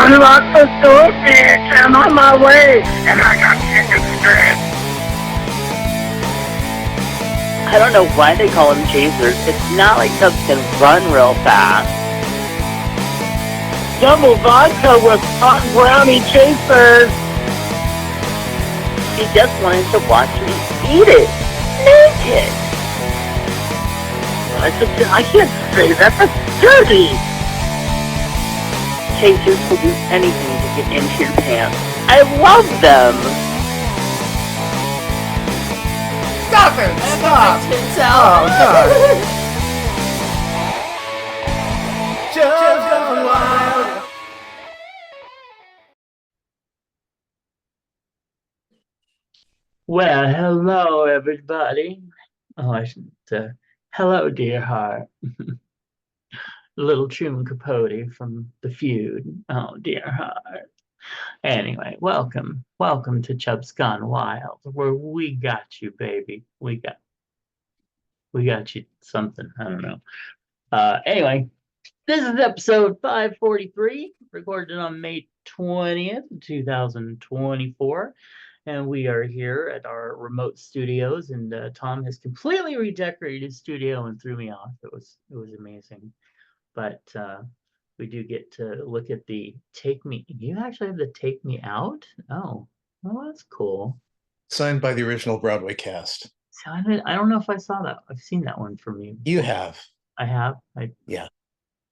Unlock the door, bitch. I'm on my way, and I got chicken strips. I don't know why they call them chasers. It's not like Chubs can run real fast. Double vodka with hot brownie chasers. She just wanted to watch me eat it. Naked. I can't say that. That's dirty. Chasers will do anything to get into your pants. I love them. Stop it! Stop! Oh, God! Just gone wild. Well, hello, everybody. Oh, I should hello, dear heart. Little Truman Capote from The Feud. Oh, dear heart. Anyway, welcome to Chubs Gone Wild, where we got you, baby. We got you something. I don't know. Anyway, this is episode 543, recorded on May 20th, 2024. And we are here at our remote studios, and Tom has completely redecorated his studio and threw me off. It was amazing. But we do get to look at the Take Me. You actually have the Take Me Out? Oh, well, that's cool. Signed by the original Broadway cast. So I don't know if I saw that. I've seen that one from you. You have. I have. Yeah.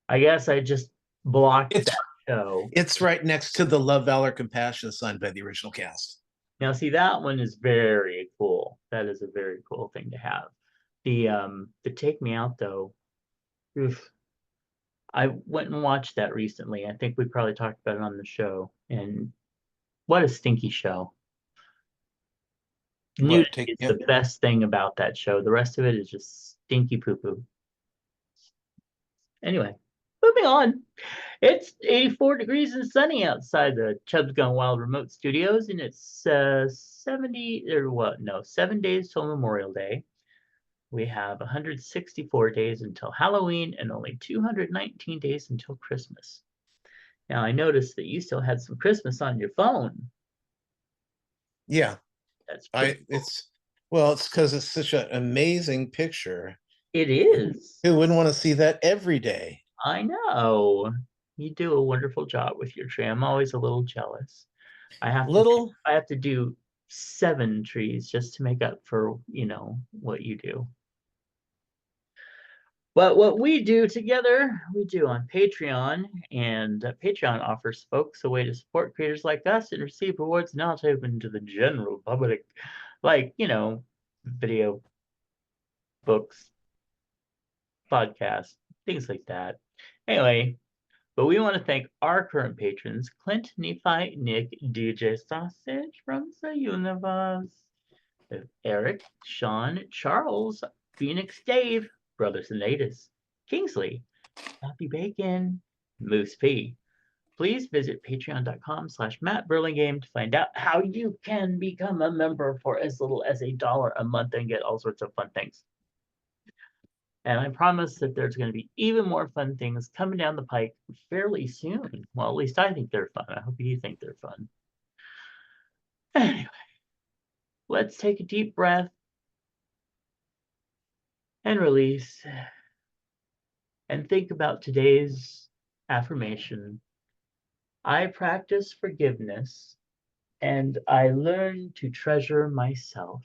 I guess I just blocked It's that show. It's right next to the Love, Valor, Compassion, signed by the original cast. Now, see, that one is very cool. That is a very cool thing to have. The Take Me Out, though, oof, I went and watched that recently. I think we probably talked about it on the show. And what a stinky show. Nudity is the best thing about that show. The rest of it is just stinky poo-poo. Anyway, moving on. It's 84 degrees and sunny outside the Chubs Gone Wild remote studios, and it's 7 days till Memorial Day. We have 164 days until Halloween and only 219 days until Christmas. Now, I noticed that you still had some Christmas on your phone. Yeah. That's cool. It's because it's such an amazing picture. It is. Who wouldn't want to see that every day? I know. You do a wonderful job with your tree. I'm always a little jealous. I have to do 7 trees just to make up for, what you do. But what we do together, we do on Patreon, and Patreon offers folks a way to support creators like us and receive rewards not open to the general public, like, video, books, podcasts, things like that. Anyway, but we want to thank our current patrons, Clint, Nephi, Nick, DJ Sausage from the Universe, Eric, Sean, Charles, Phoenix Dave, Brothers and Natus, Kingsley, Happy Bacon, Moose P. Please visit patreon.com/Matt Burlingame to find out how you can become a member for as little as $1 a month and get all sorts of fun things. And I promise that there's going to be even more fun things coming down the pike fairly soon. Well, at least I think they're fun. I hope you think they're fun. Anyway, let's take a deep breath and release and think about today's affirmation. I practice forgiveness and I learn to treasure myself.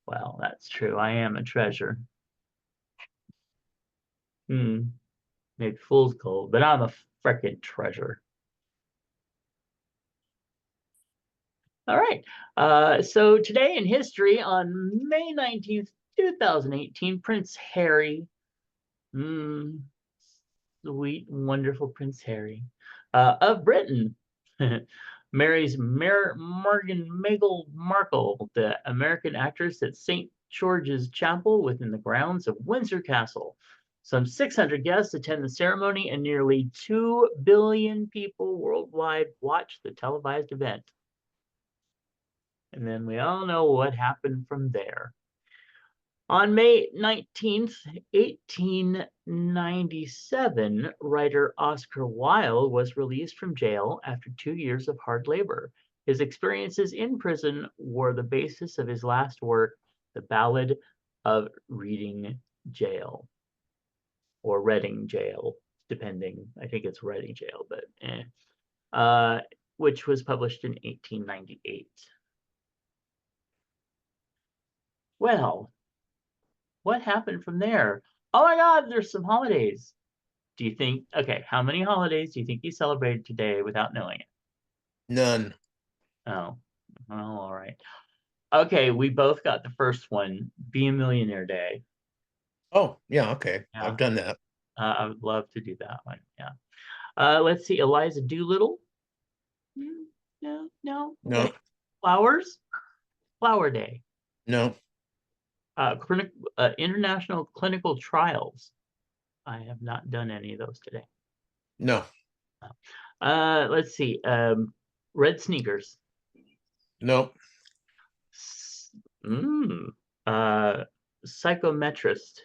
Well, that's true. I am a treasure. Maybe fool's gold, but I'm a frickin' treasure. All right. So today in history, on May 19th, 2018, Prince Harry, sweet, wonderful Prince Harry, of Britain, marries Meghan Markle, the American actress, at St. George's Chapel within the grounds of Windsor Castle. Some 600 guests attend the ceremony, and nearly 2 billion people worldwide watch the televised event. And then we all know what happened from there. On May 19th, 1897, writer Oscar Wilde was released from jail after 2 years of hard labor. His experiences in prison were the basis of his last work, The Ballad of Reading Jail, or Reading Jail, depending. I think it's Reading Jail, but which was published in 1898. Well, what happened from there? Oh my God, there's some holidays. Do you think, okay, how many holidays do you think you celebrated today without knowing it? None. Oh, well, all right. Okay, we both got the first one, Be a Millionaire Day. Oh, yeah, okay. Yeah, I've done that. I would love to do that one. Yeah. Let's see, Eliza Doolittle. No, no. No, Flowers, Flower Day. no, International Clinical Trials. I have not done any of those today. no, Let's see. Red sneakers. no. Psychometrist.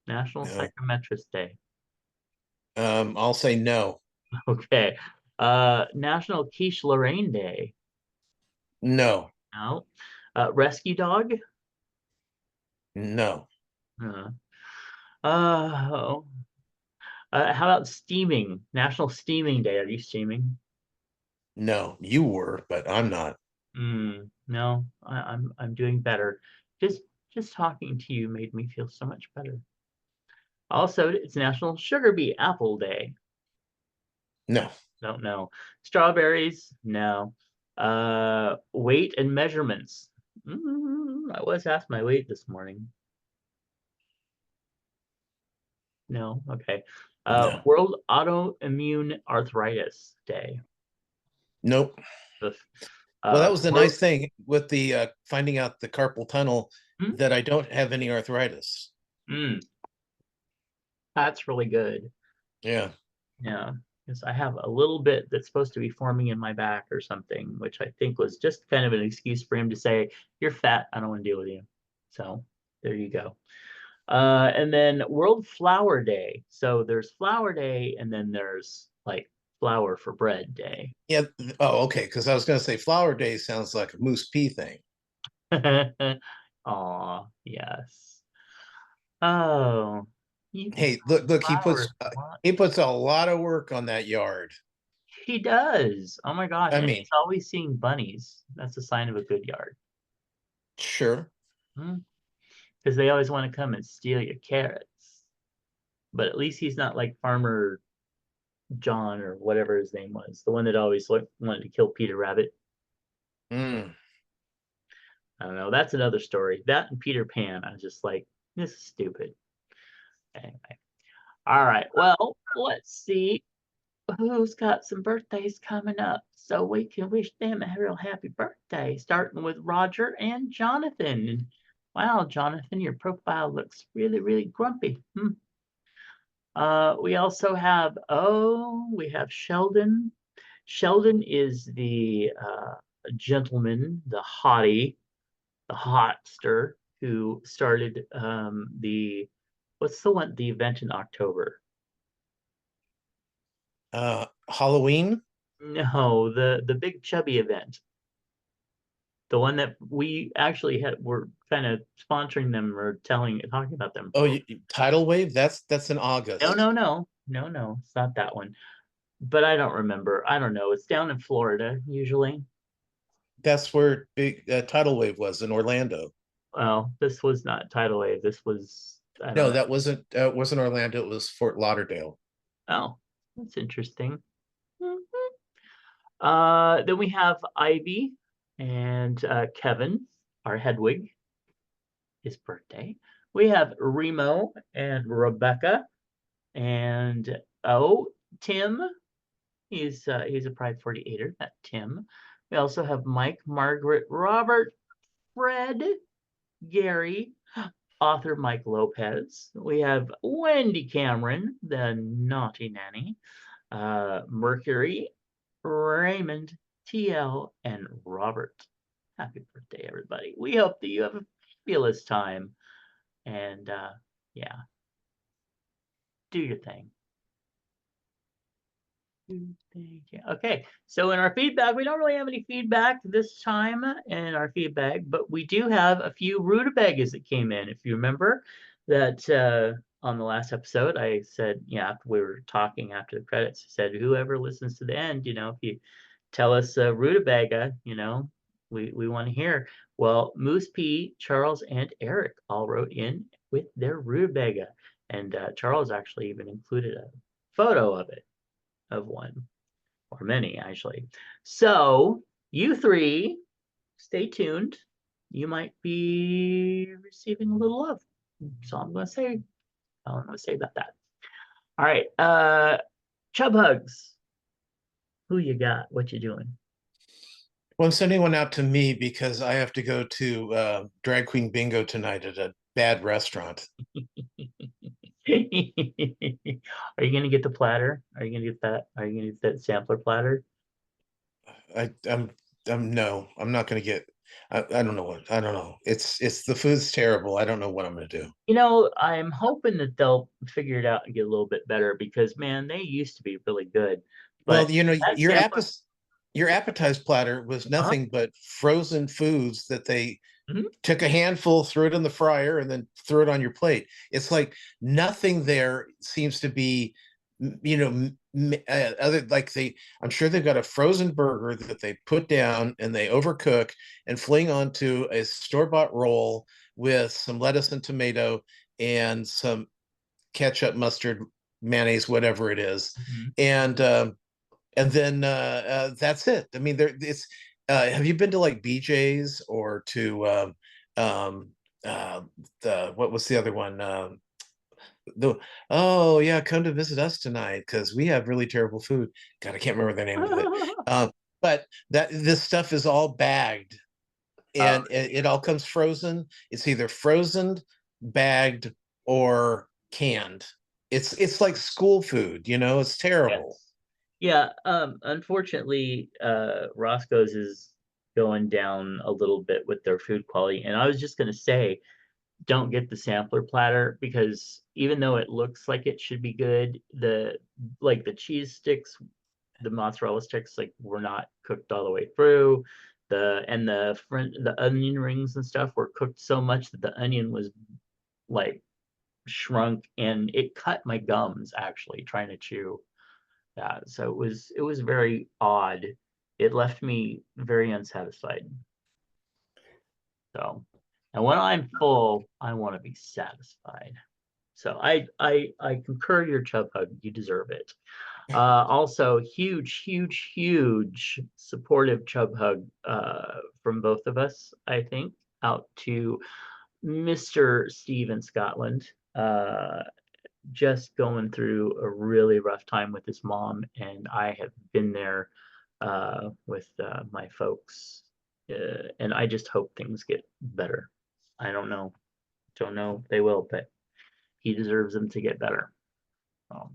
National No. Psychometrist Day. I'll say no. Okay. National Quiche Lorraine Day. No, No. Rescue Dog. no, Uh, oh. How about steaming? National Steaming Day. Are you steaming? no. You were, but I'm not. No, I'm doing better. Just talking to you made me feel so much better. Also, it's National Sugar Beet Apple Day. No, Don't know. Strawberries? No. Weight and measurements. I was asked my weight this morning. No, okay. no. World Autoimmune Arthritis Day. Nope. Ugh. Well, that was the World, nice thing with the finding out the carpal tunnel Hmm? that I don't have any arthritis. Mm, that's really good. Yeah. Yeah, because I have a little bit that's supposed to be forming in my back or something, which I think was just kind of an excuse for him to say, "You're fat. I don't want to deal with you." So there you go. And then World Flour Day. So there's Flour Day, and then there's like Flour for Bread Day. Yeah. Oh, okay. Because I was going to say Flower Day sounds like a moose pea thing. Aw, yes. Oh, you can Hey, look. flowers a lot. He puts a lot of work on that yard. He does. Oh my gosh, I and mean, he's always seeing bunnies. That's a sign of a good yard. sure. Because they always want to come and steal your carrots. But at least he's not like Farmer John or whatever his name was, the one that always wanted to kill Peter Rabbit. Mm, I don't know. That's another story. That and Peter Pan. I was just like, this is stupid. Anyway. All right. Well, let's see who's got some birthdays coming up so we can wish them a real happy birthday, starting with Roger and Jonathan. Wow, Jonathan, your profile looks really, really grumpy. We also have, we have Sheldon. Sheldon is the gentleman, the hottie, the hotster who started what's the event in October? Halloween. No, the big chubby event. The one that we actually were kind of sponsoring them or talking about them. Oh, tidal wave. That's in No, August. no, no, no, no. It's not that one. But I don't remember. I don't know. It's down in Florida usually. That's where big tidal wave was in Orlando. Well, this was not Tidal Wave. This was, I don't No, know. that wasn't Orlando. It was Fort Lauderdale. Oh, that's interesting. Then we have Ivy and Kevin, our Hedwig, his birthday. We have Remo and Rebecca and Tim. He's a Pride 48er. That Tim. We also have Mike, Margaret, Robert, Fred, Gary, author Mike Lopez. We have Wendy Cameron, the naughty nanny, Mercury, Raymond, TL, and Robert. Happy birthday, everybody. We hope that you have fabulous time. And yeah, do your thing. Okay, so in our feedback, we don't really have any feedback this time in our feedback, but we do have a few rutabagas that came in. If you remember that on the last episode, I said, yeah, after we were talking after the credits, I said, whoever listens to the end, if you tell us a rutabaga, we want to hear. Well, Moose P, Charles, and Eric all wrote in with their rutabaga, and Charles actually even included a photo of it, of one, or many actually. So you three, stay tuned. You might be receiving a little love. So I'm going to say, all I'm going to say about that. All right, Chub Hugs. Who you got? What you doing? Well, I'm sending one out to me because I have to go to drag queen bingo tonight at a bad restaurant. Are you gonna get the platter? Are you gonna get that? Are you gonna get that sampler platter? I'm no, I'm not gonna get. I don't know what. I don't know. It's the food's terrible. I don't know what I'm gonna do. I'm hoping that they'll figure it out and get a little bit better because man, they used to be really good. Well, But that sampler, your appetizer platter was nothing but frozen foods that they Mhm. took a handful, threw it in the fryer, and then threw it on your plate. It's like nothing there seems to be, other like I'm sure they've got a frozen burger that they put down and they overcook and fling onto a store-bought roll with some lettuce and tomato and some ketchup, mustard, mayonnaise, whatever it is, Mhm. and then that's it. I mean, there it's. Have you been to like BJ's or to um, the what was the other one? The oh yeah, come to visit us tonight because we have really terrible food. God, I can't remember the name of it. But that this stuff is all bagged Oh, and it all comes frozen. It's either frozen, bagged, or canned. It's like school food, it's terrible. yes. Yeah, unfortunately, Roscoe's is going down a little bit with their food quality. And I was just gonna say, don't get the sampler platter because even though it looks like it should be good, the cheese sticks, the mozzarella sticks, like were not cooked all the way through. The onion rings and stuff were cooked so much that the onion was like shrunk and it cut my gums actually trying to chew. Yeah, so it was very odd. It left me very unsatisfied. So, and when I'm full, I want to be satisfied. So I concur your chub hug. You deserve it. Also, huge, huge, huge supportive chub hug from both of us, I think, out to Mr. Steve in Scotland. Just going through a really rough time with his mom, and I have been there with my folks, and I just hope things get better. I don't know if they will, but he deserves them to get better. All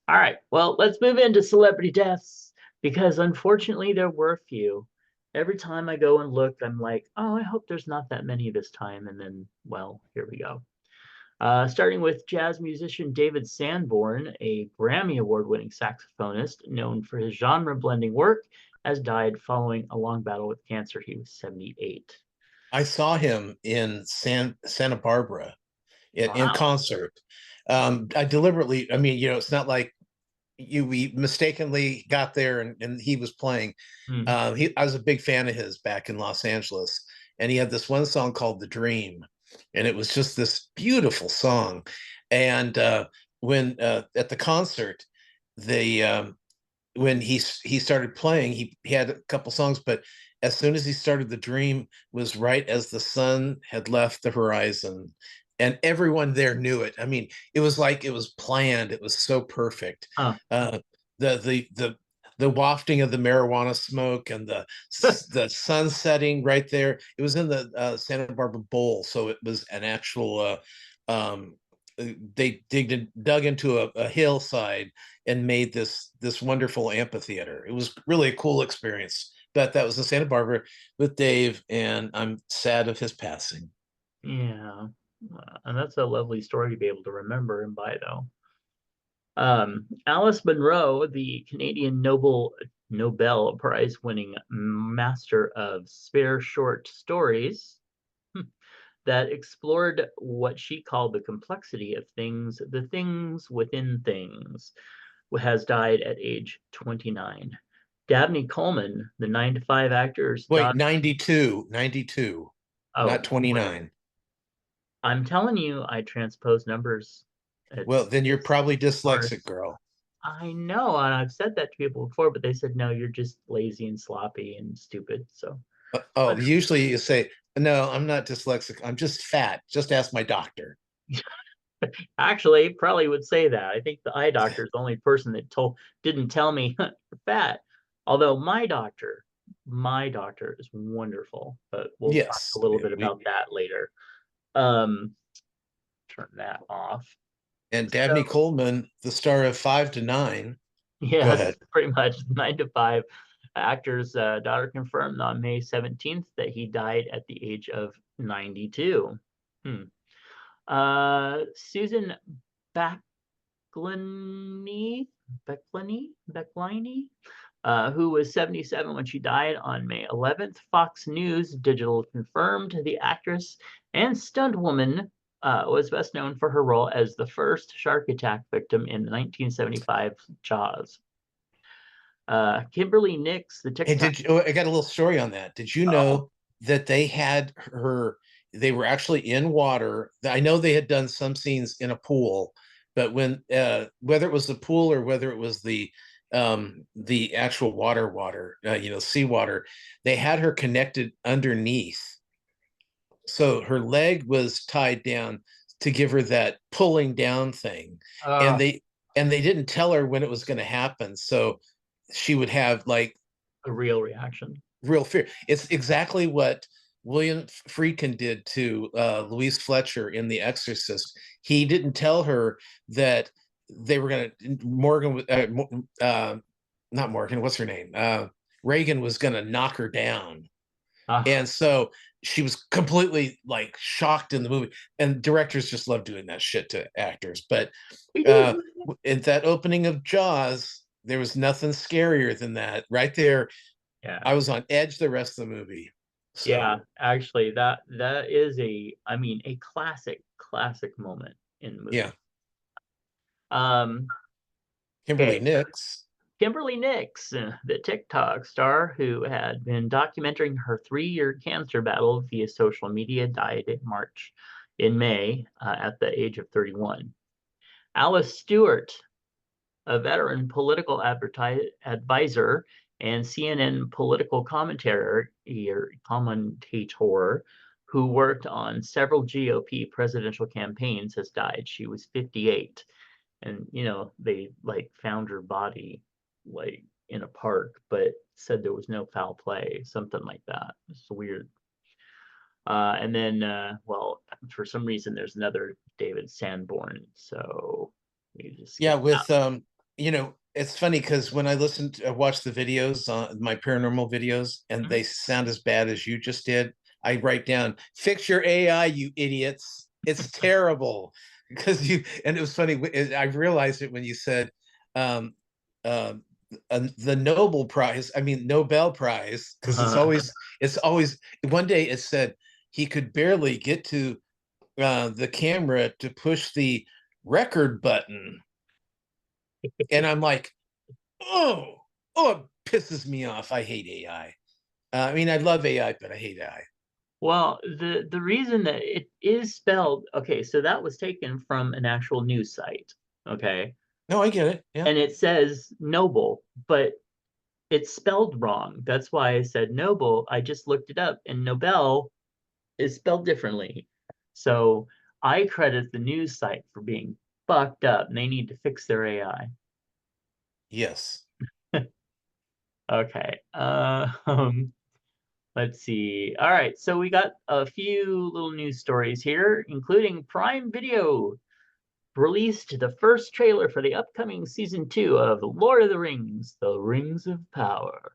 right, well, let's move into celebrity deaths because unfortunately there were a few. Every time I go and look, I'm like, oh, I hope there's not that many this time. And then, well, here we go. Starting with jazz musician David Sanborn, a Grammy Award-winning saxophonist known for his genre-blending work, has died following a long battle with cancer. He was 78. I saw him in Santa Barbara in Wow. concert. I deliberately, I mean, it's not like we mistakenly got there and he was playing. Hmm. I was a big fan of his back in Los Angeles, and he had this one song called "The Dream," and it was just this beautiful song. And when at the concert, they when he started playing, he had a couple songs, but as soon as he started "The Dream" was right as the sun had left the horizon, and everyone there knew it. I mean, it was like it was planned. It was so perfect. Huh. Uh, the wafting of the marijuana smoke and the sun setting right there. It was in the Santa Barbara Bowl, so it was an actual. They dug into a hillside and made this wonderful amphitheater. It was really a cool experience. But that was in Santa Barbara with Dave, and I'm sad of his passing. Yeah. And that's a lovely story to be able to remember and buy, though. Alice Munro, the Canadian Nobel Prize-winning master of spare short stories that explored what she called the complexity of things, the things within things, has died at age 29. Dabney Coleman, the 9 to 5 actor's Wait, daughter. 92, not Oh, 29. I'm telling you, I transpose numbers. Well, then you're It's probably dyslexic, worse. girl. I know, and I've said that to people before, but they said, no, you're just lazy and sloppy and stupid. So, Oh, but usually you say, no, I'm not dyslexic. I'm just fat. Just ask my doctor. actually, probably would say that. I think the eye doctor is the only person that didn't tell me you're fat. Although my doctor is wonderful, but we'll talk a Yes. little bit about that later. Um, Turn that off. And So, Dabney Coleman, the star of 5 to 9. Go yes, ahead. pretty much 9 to 5. Actor's daughter confirmed on May 17th that he died at the age of 92. Susan Beckliny, who was 77 when she died on May 11th. Fox News Digital confirmed the actress and stunt woman was best known for her role as the first shark attack victim in the 1975 Jaws. Kimberly Nix, the And TikTok. I got a little story on that. Did you Oh, know that they had her, they were actually in water. I know they had done some scenes in a pool, but when whether it was the pool or whether it was the actual water, seawater, they had her connected underneath. So her leg was tied down to give her that pulling down thing. And uh, they didn't tell her when it was going to happen. So she would have like a real reaction. real fear. It's exactly what William Friedkin did to Louise Fletcher in The Exorcist. He didn't tell her that they were going to not Morgan. What's her name? Reagan was going to knock her down, Uh, and so she was completely like shocked in the movie. And directors just love doing that shit to actors. But uh, in that opening of Jaws, there was nothing scarier than that. Right there, yeah. I was on edge the rest of the movie. So Yeah, actually, that is a classic moment in the movie. yeah, Um, Kimberly okay, Nix. Kimberly Nix, the TikTok star who had been documenting her 3-year cancer battle via social media, died in May, at the age of 31. Alice Stewart, a veteran political advisor and CNN political commentator who worked on several GOP presidential campaigns, has died. She was 58. And, they like found her body like in a park, but said there was no foul play, something like that. It's weird. And then, well, for some reason, there's another David Sanborn. So we just Yeah, skip that. with it's funny because when I watch the videos, my paranormal videos, and they sound as bad as you just did, I write down, "Fix your AI, you idiots! It's terrible." Because and it was funny. I realized it when you said, um, um, the Nobel Prize. I mean Nobel Prize, because it's always. One day it said he could barely get to the camera to push the record button, and I'm like, oh, it pisses me off. I hate AI. I mean, I love AI, but I hate AI. Well, the reason that it is spelled, okay, so that was taken from an actual news site, okay? No, I get it. Yeah. And it says noble, but it's spelled wrong. That's why I said noble. I just looked it up, and Nobel is spelled differently. So I credit the news site for being fucked up, and they need to fix their AI. Yes. Okay. Let's see. All right, so we got a few little news stories here, including Prime Video released the first trailer for the upcoming season 2 of Lord of the Rings, The Rings of Power.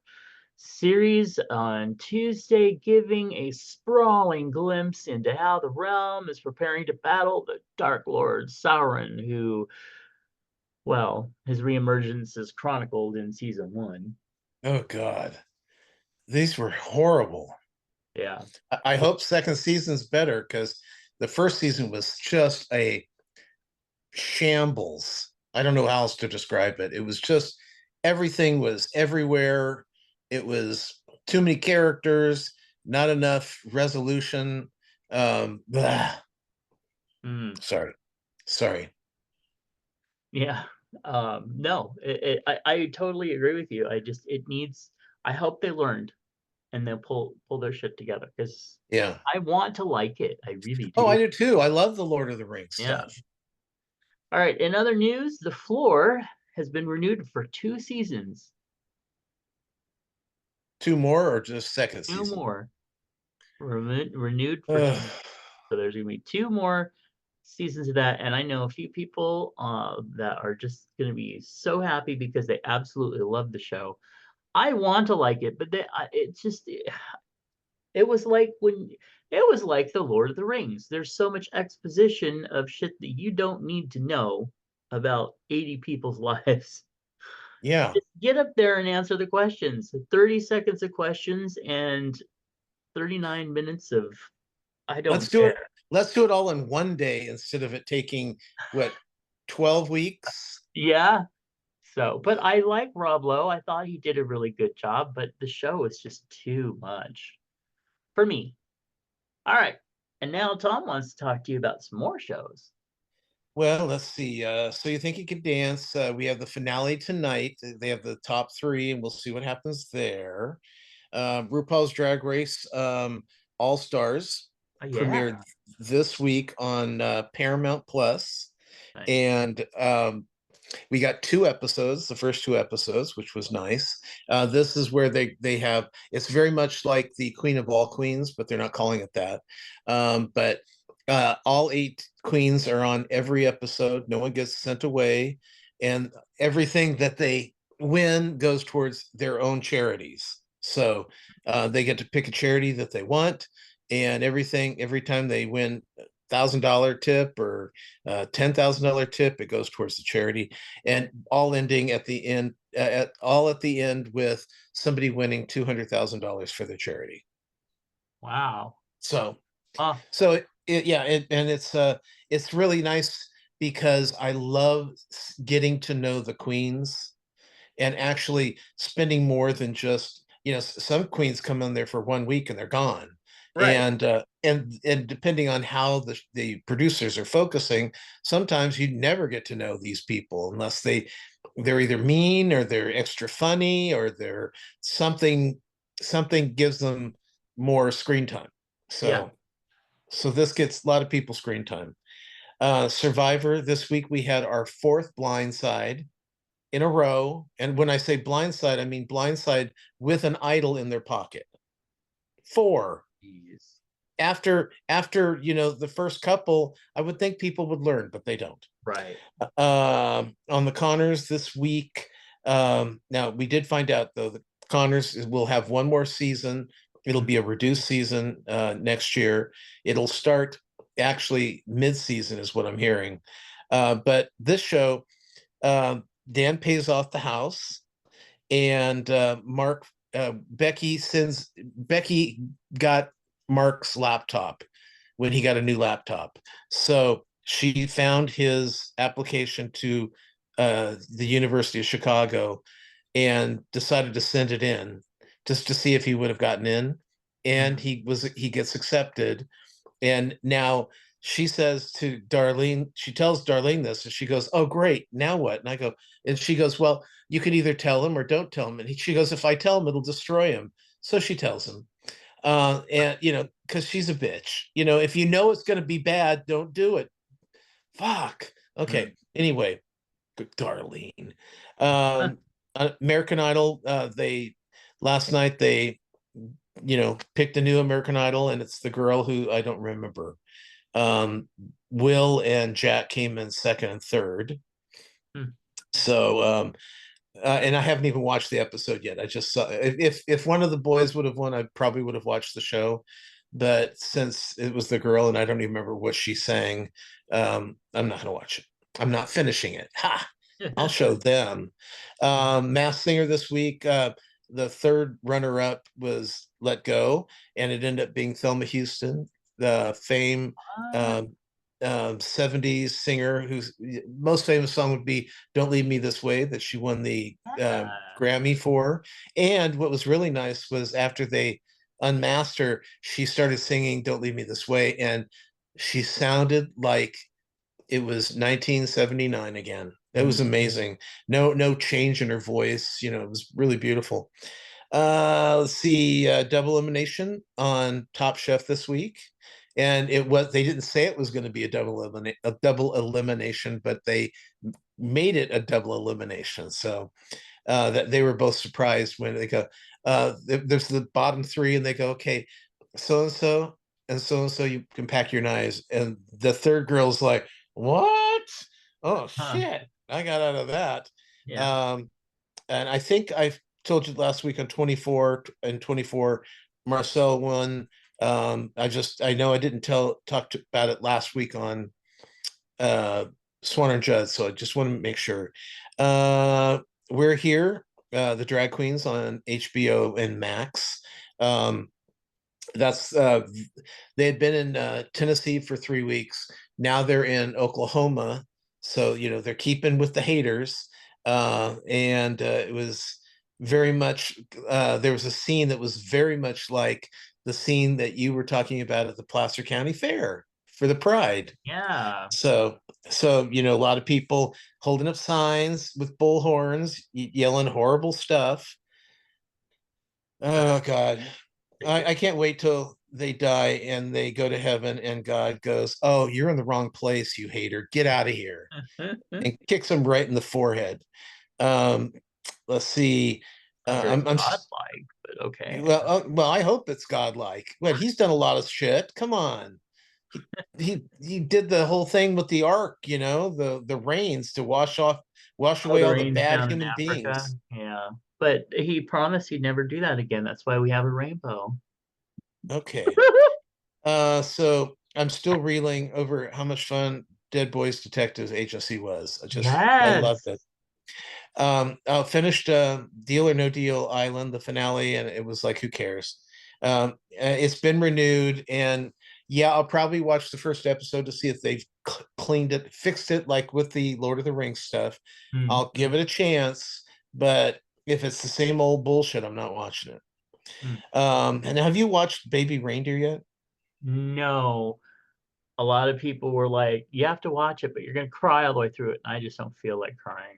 series on Tuesday, giving a sprawling glimpse into how the realm is preparing to battle the Dark Lord Sauron, who, well, his reemergence is chronicled in season 1. Oh God, these were horrible. Yeah. I hope second season's better, because the first season was just a shambles. I don't know how else to describe it. It was just everything was everywhere. It was too many characters, not enough resolution. Blah. Mm, Sorry. yeah. No, I totally agree with you. It needs, I hope they learned and they'll pull their shit together, because Yeah. I want to like it. I really Oh, I do. do too. I love the Lord of the Rings Yeah. stuff. All right. In other news, The Floor has been renewed for 2 seasons. Two more or just second Two season? more. Renewed for Ugh. 2. So there's gonna be 2 more seasons of that, and I know a few people that are just gonna be so happy because they absolutely love the show. I want to like it, but it was like when it was like the Lord of the Rings. There's so much exposition of shit that you don't need to know about 80 people's lives. Yeah. Just get up there and answer the questions. 30 seconds of questions and 39 minutes of I Let's don't do it. care. Let's do it all in one day instead of it taking what, 12 weeks? Yeah. So, but I like Rob Lowe. I thought he did a really good job, but the show is just too much for me. All right. And now Tom wants to talk to you about some more shows. Well, let's see. So you think you can dance? We have the finale tonight. They have the top three, and we'll see what happens there. RuPaul's Drag Race All Stars Yeah. premiered this week on Paramount Plus, Nice. and we got 2 episodes, the first 2 episodes, which was nice. This is where they have, it's very much like the Queen of All Queens, but they're not calling it that. But all 8 queens are on every episode. No one gets sent away, and everything that they win goes towards their own charities. So they get to pick a charity that they want, and every time they win $1,000 tip or $10,000 tip, it goes towards the charity, and all ending at the end, at the end with somebody winning $200,000 for the charity. Wow. So, Huh. and it's really nice because I love getting to know the queens and actually spending more than just, some queens come in there for 1 week and they're gone. Right. And depending on how the producers are focusing, sometimes you never get to know these people unless they're either mean or they're extra funny or they're something gives them more screen time. Yeah. So this gets a lot of people screen time. Survivor, this week we had our 4th blindside in a row. And when I say blindside, I mean blindside with an idol in their pocket. 4. Jeez. After the first couple, I would think people would learn, but they don't. Right. On the Connors this week, now we did find out though the Connors will have one more season. It'll be a reduced season next year. It'll start actually mid-season is what I'm hearing. But this show, Dan pays off the house, and Becky got Mark's laptop when he got a new laptop. So she found his application to the University of Chicago and decided to send it in just to see if he would have gotten in. And he gets accepted. And now she tells Darlene this, and she goes, "Oh, great. Now what?" And she goes, "Well, you can either tell him or don't tell him." And she goes, "If I tell him, it'll destroy him." So she tells him. And because she's a bitch. If you know it's going to be bad, don't do it. Fuck. Okay. Anyway, good Darlene. American Idol. Last night they picked a new American Idol, and it's the girl who I don't remember. Will and Jack came in second and third. So And I haven't even watched the episode yet. I just saw, if one of the boys would have won, I probably would have watched the show. But since it was the girl, and I don't even remember what she sang, I'm not going to watch it. I'm not finishing it. Ha! I'll show them. Masked Singer this week. The third runner-up was Let Go, and it ended up being Thelma Houston, the fame um, 70s singer whose most famous song would be Don't Leave Me This Way, that she won the Grammy for. And what was really nice was after they unmasked her, she started singing Don't Leave Me This Way, and she sounded like it was 1979 again. It was amazing. No change in her voice. It was really beautiful. Let's see, Double Elimination on Top Chef this week, and they didn't say it was going to be a double elimination, but they made it a double elimination. So that they were both surprised when they go, there's the bottom three, and they go, okay, so and so, you can pack your knives, and the third girl's like, what? Oh shit, I got out of that. Yeah. And I think I've told you last week on 24 and 24, Marcel won. I know I didn't talk about it last week on Swan and Judd, so I just want to make sure. We're here, the drag queens on HBO and Max. That's they had been in Tennessee for 3 weeks. Now they're in Oklahoma, so they're keeping with the haters. And it was very much there was a scene that was very much like the scene that you were talking about at the Placer County Fair for the Pride. Yeah. So a lot of people holding up signs with bullhorns, yelling horrible stuff. Oh God, I can't wait till they die and they go to heaven and God goes, "Oh, you're in the wrong place, you hater. Get out of here," and kicks him right in the forehead. Um, let's see. Under I'm godlike, but okay. well. I hope it's godlike. Well, he's done a lot of shit. Come on. He did the whole thing with the ark, the rains to wash Oh, away the all the rains bad down in human Africa. beings. Yeah. But he promised he'd never do that again. That's why we have a rainbow. Okay. So I'm still reeling over how much fun Dead Boys Detectives Agency was. I loved Yes. it. I finished Deal or No Deal Island, the finale, and it was like, who cares? It's been renewed, and yeah, I'll probably watch the first episode to see if they've cleaned it, fixed it, like with the Lord of the Rings stuff. Mm. I'll give it a chance, but if it's the same old bullshit, I'm not watching it. Mm. And have you watched Baby Reindeer yet? No. A lot of people were like, you have to watch it, but you're going to cry all the way through it. And I just don't feel like crying.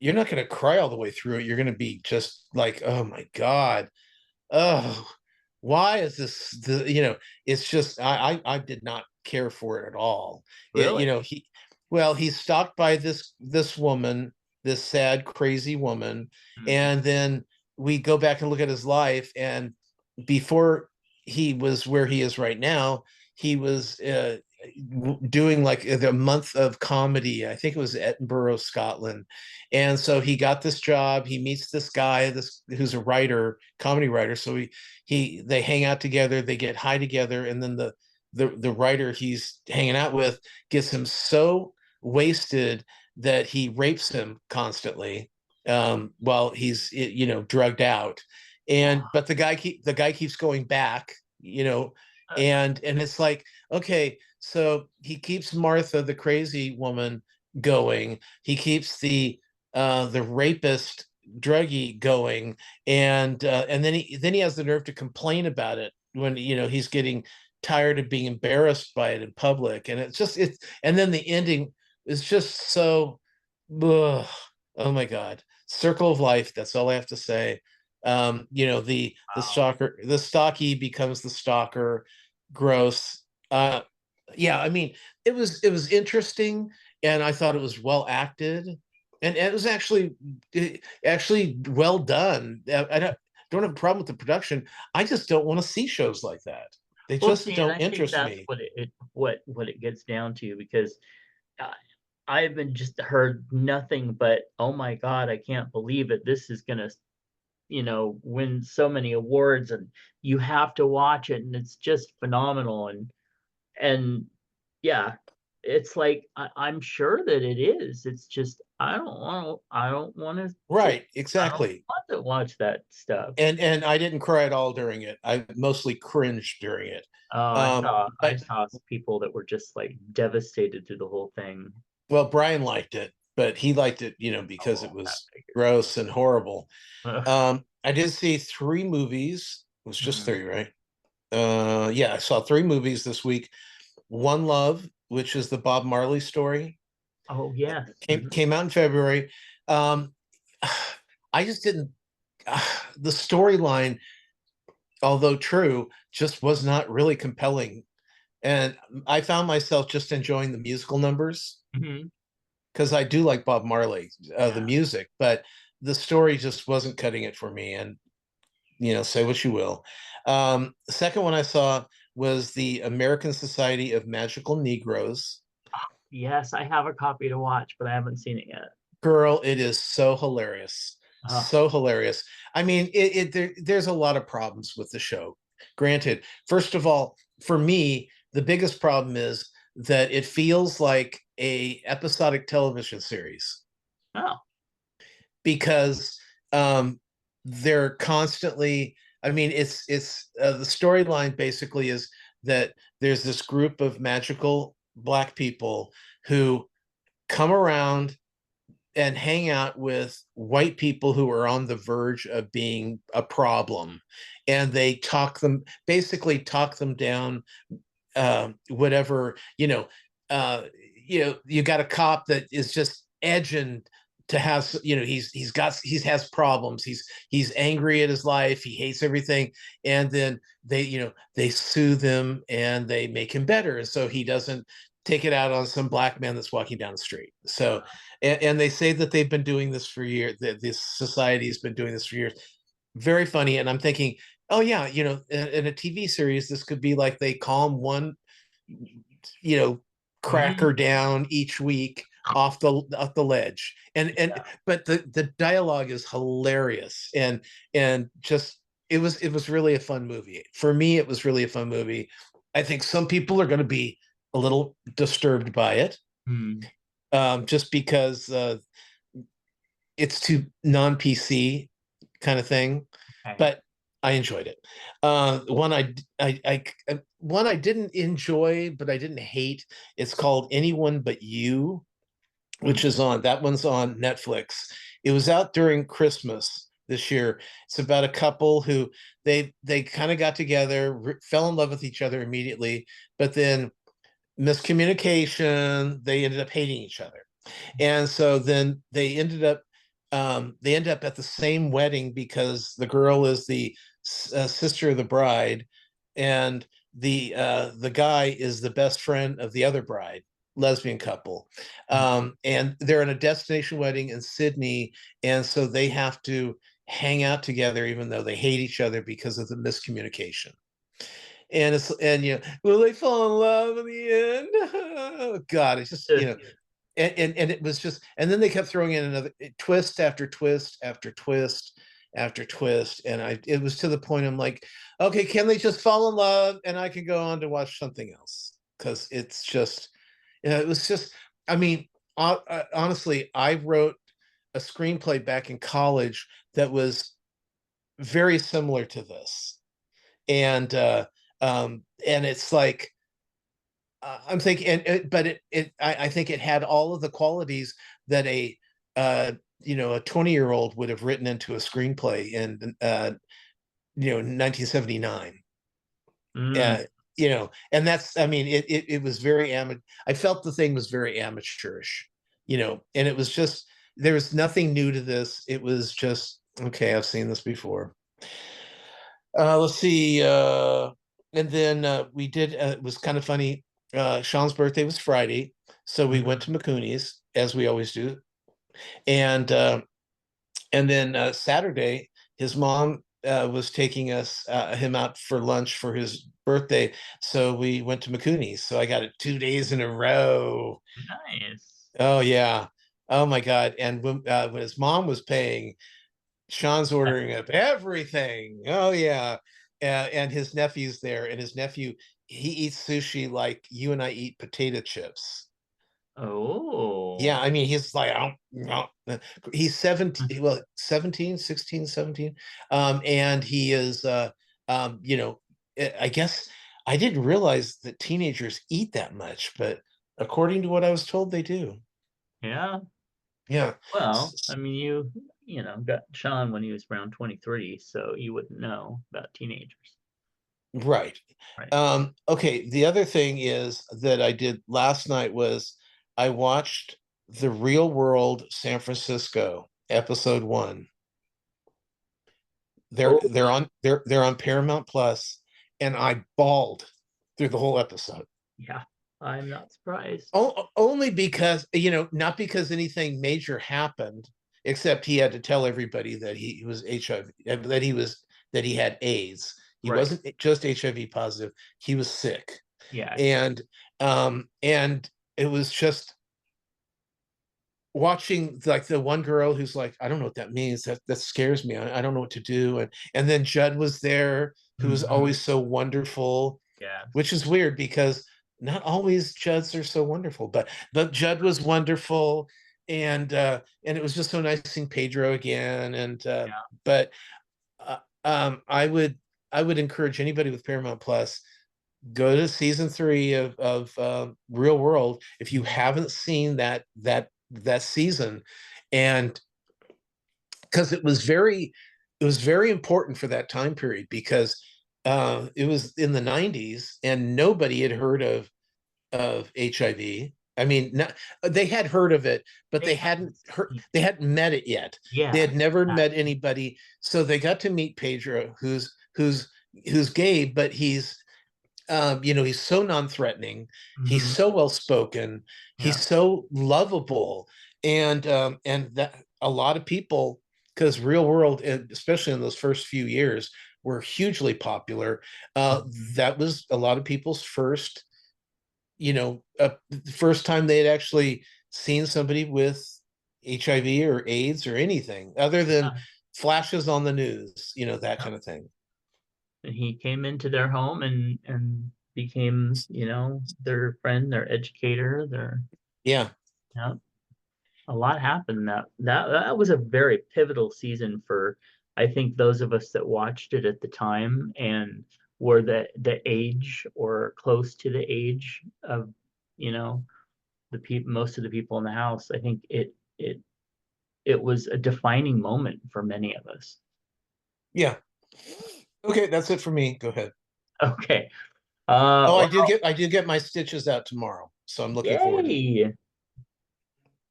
You're not going to cry all the way through it. You're going to be just like, oh my God. Oh, why is it's just, I did not care for it at all. Really? He's stalked by this woman, this sad, crazy woman. Mm. And then we go back and look at his life. And before he was where he is right now, he was doing like the month of comedy. I think it was Edinburgh, Scotland. And so he got this job. He meets this guy, who's a writer, comedy writer. So they hang out together, they get high together, and then the writer he's hanging out with gets him so wasted that he rapes him constantly while he's drugged out. But the guy keeps going back, and it's like, okay, so he keeps Martha, the crazy woman, going. He keeps the rapist druggie going, and then he has the nerve to complain about it when he's getting tired of being embarrassed by it in public. And and then the ending is just so ugh, oh my God. Circle of life, that's all I have to say. The stocky becomes the stalker. Gross. Yeah, I mean, it was interesting, and I thought it was well acted, and it was actually well done. I don't have a problem with the production. I just don't want to see shows like that. They Well, just see, and don't I think interest that's me. what it gets down to, because uh, I've been just heard nothing but, oh my God, I can't believe it. This is gonna, win so many awards, and you have to watch it, and it's just phenomenal. And yeah, it's like I'm sure that it is. It's just Right, I don't exactly. want to watch that stuff. And I didn't cry at all during it. I mostly cringed during it. Oh, I But saw people that were just like devastated through the whole thing. well, Brian liked it, but he liked it, because it Oh, that was figures. gross and horrible. Ugh. I did see three movies. It was just Mhm. three, right? Yeah, I saw three movies this week. One Love, which is the Bob Marley story, Oh yes. came out in February. Um, I just didn't. The storyline, although true, just was not really compelling, and I found myself just enjoying the musical numbers Mhm. because I do like Bob Marley, the Yeah. music, but the story just wasn't cutting it for me. And say what you will. The second one I saw was the American Society of Magical Negroes. Yes, I have a copy to watch, but I haven't seen it yet. Girl, it is so hilarious. Uh, So hilarious. I mean, there's a lot of problems with the show. Granted, first of all, for me, the biggest problem is that it feels like a episodic television series oh. because they're constantly. I mean, it's the storyline basically is that there's this group of magical black people who come around and hang out with white people who are on the verge of being a problem, and they talk them down. Whatever, you got a cop that is just edging to have, he has problems, he's angry at his life, he hates everything, and then they soothe him and they make him better, and so he doesn't take it out on some black man that's walking down the street. So, and they say that they've been doing this for years, that this society has been doing this for years. Very funny. And I'm thinking, oh yeah, in a TV series, this could be like they calm one, you know, cracker Mhm. down each week off the ledge. And Yeah. but the dialogue is hilarious, and just it was really a fun movie. For me, it was really a fun movie. I think some people are going to be a little disturbed by it, Hmm. just because it's too non-PC kind of thing, Okay. but I enjoyed it. One I didn't enjoy, but I didn't hate. It's called Anyone But You, which Hmm. is on that one's on Netflix. It was out during Christmas this year. It's about a couple who they kind of got together, fell in love with each other immediately, but then miscommunication, they ended up hating each other, and so then they end up at the same wedding because the girl is the sister of the bride, and the guy is the best friend of the other bride, lesbian couple, and they're in a destination wedding in Sydney, and so they have to hang out together even though they hate each other because of the miscommunication. And will they fall in love in the end? Oh God, it's just and it was just, and then they kept throwing in another twist after twist after twist after twist, and it was to the point I'm like, okay, can they just fall in love and I can go on to watch something else, because it's just, it was just, I mean, honestly, I wrote a screenplay back in college that was very similar to this, and it's like, I'm thinking, but I think it had all of the qualities that a 20-year-old would have written into a screenplay in 1979. Mm. Uh, and that's, I mean, it was very I felt the thing was very amateurish, and it was just, there was nothing new to this. It was just, okay, I've seen this before. Let's see. And then we did. It was kind of funny. Sean's birthday was Friday, so we went Mhm. to McCooney's as we always do. And then Saturday, his mom was taking him out for lunch for his birthday, so we went to McCooney's. So I got it 2 days in a row. Nice. Oh yeah. Oh my God. And when his mom was paying, Sean's ordering up everything. Oh yeah. And his nephew's there, and his nephew, he eats sushi like you and I eat potato chips. Yeah, Oh. I mean, he's like, I don't know. He's 17, well, 17, 16, 17. And he is, you know, I guess I didn't realize that teenagers eat that much, but according to what I was told, they do. Yeah. Yeah. Well, I mean, you know, got Sean when he was around 23, so you wouldn't know about teenagers, Right. right? Okay. The other thing is that I did last night was I watched The Real World San Francisco, episode one. They're Oh, they're on they're on Paramount Plus, and I bawled through the whole episode. yeah. I'm not surprised. Only because, not because anything major happened, except he had to tell everybody that he was HIV, that he had AIDS. He Right. wasn't just HIV positive; he was sick, Yeah. and it was just watching, like, the one girl who's like, I don't know what that means. That scares me. I don't know what to do. And then Judd was there, who was Mhm. always so wonderful, which Yes. is weird because not always Judds are so wonderful, but Judd was wonderful, and it was just so nice seeing Pedro again. And Yeah. but I would encourage anybody with Paramount Plus, go to season 3 of Real World if you Mhm. haven't seen that season, and because it was very important for that time period, because it was in the 90s and nobody had heard of HIV. I mean, they had heard of it, but They they haven't hadn't heard, seen. they hadn't met it yet. They Yes, had never met exactly. anybody, so they got to meet Pedro, who's gay, but he's so non-threatening. He's Mhm. so well spoken. He's Yeah. so lovable, and that a lot of people, because Real World, especially in those first few years, were hugely popular. Mhm. That was a lot of people's first time they had actually seen somebody with HIV or AIDS or anything other than Yeah. flashes on the news, that Yep. kind of thing. And he came into their home and became, their friend, their educator, their Yeah. yeah. A lot happened. That was a very pivotal season for, I think, those of us that watched it at the time and were the age or close to the age of, you know, the people, most of the people in the house. I think it was a defining moment for many of us. Yeah. Okay, that's it for me. Go ahead. Okay. Oh, I do Well, get my stitches out tomorrow, so I'm looking forward to it. yay.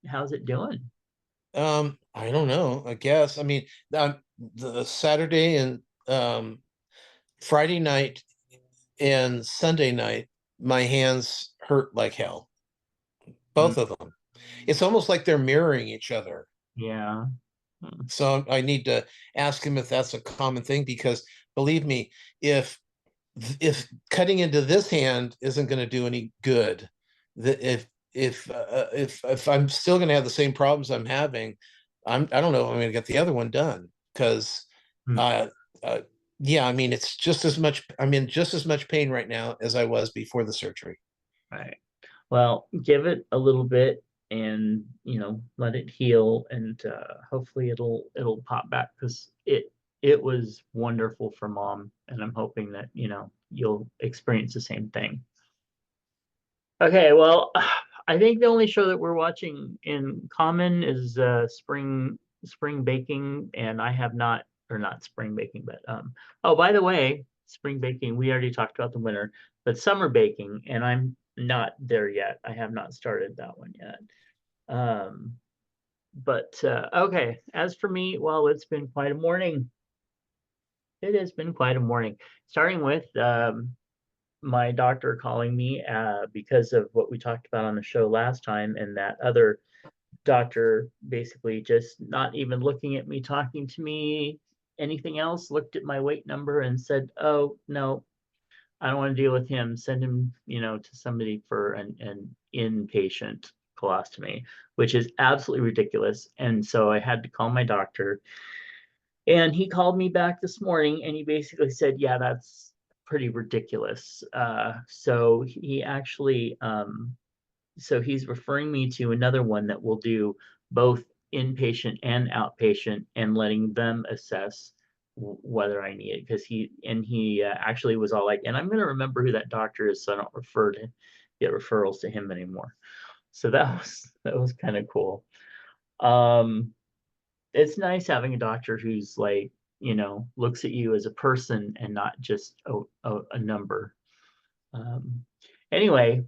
How's it doing? I don't know. I guess. I mean, the Saturday and Friday night and Sunday night, my hands hurt like hell. Mm, Both of them. It's almost like they're mirroring each other. yeah. Mm, So I need to ask him if that's a common thing, because believe me, if if cutting into this hand isn't going to do any good, that if I'm still going to have the same problems I'm having, I don't know if I'm going to get the other one done, because mm, uh, uh yeah, I mean, I'm in just as much pain right now as I was before the surgery. right. Well, give it a little bit and, let it heal and hopefully it'll pop back because it was wonderful for mom and I'm hoping that, you'll experience the same thing. Okay, well, I think the only show that we're watching in common is spring baking and I have not, or not spring baking, but oh, by the way, spring baking, we already talked about the winter, but summer baking and I'm not there yet. I have not started that one yet. Um but okay, as for me, well, it's been quite a morning. It has been quite a morning. Starting with my doctor calling me because of what we talked about on the show last time, and that other doctor basically just not even looking at me, talking to me, anything else, looked at my weight number and said, "Oh, no, I don't want to deal with him. Send him, to somebody for an inpatient colostomy, which is absolutely ridiculous. And so I had to call my doctor, and he called me back this morning and he basically said, yeah, that's pretty ridiculous. So he actually, so he's referring me to another one that will do both inpatient and outpatient, and letting them assess whether I need it. Because he actually was all like, and I'm going to remember who that doctor is, so I don't get referrals to him anymore. So that was kind of cool. It's nice having a doctor who's like, looks at you as a person and not just a number. Anyway,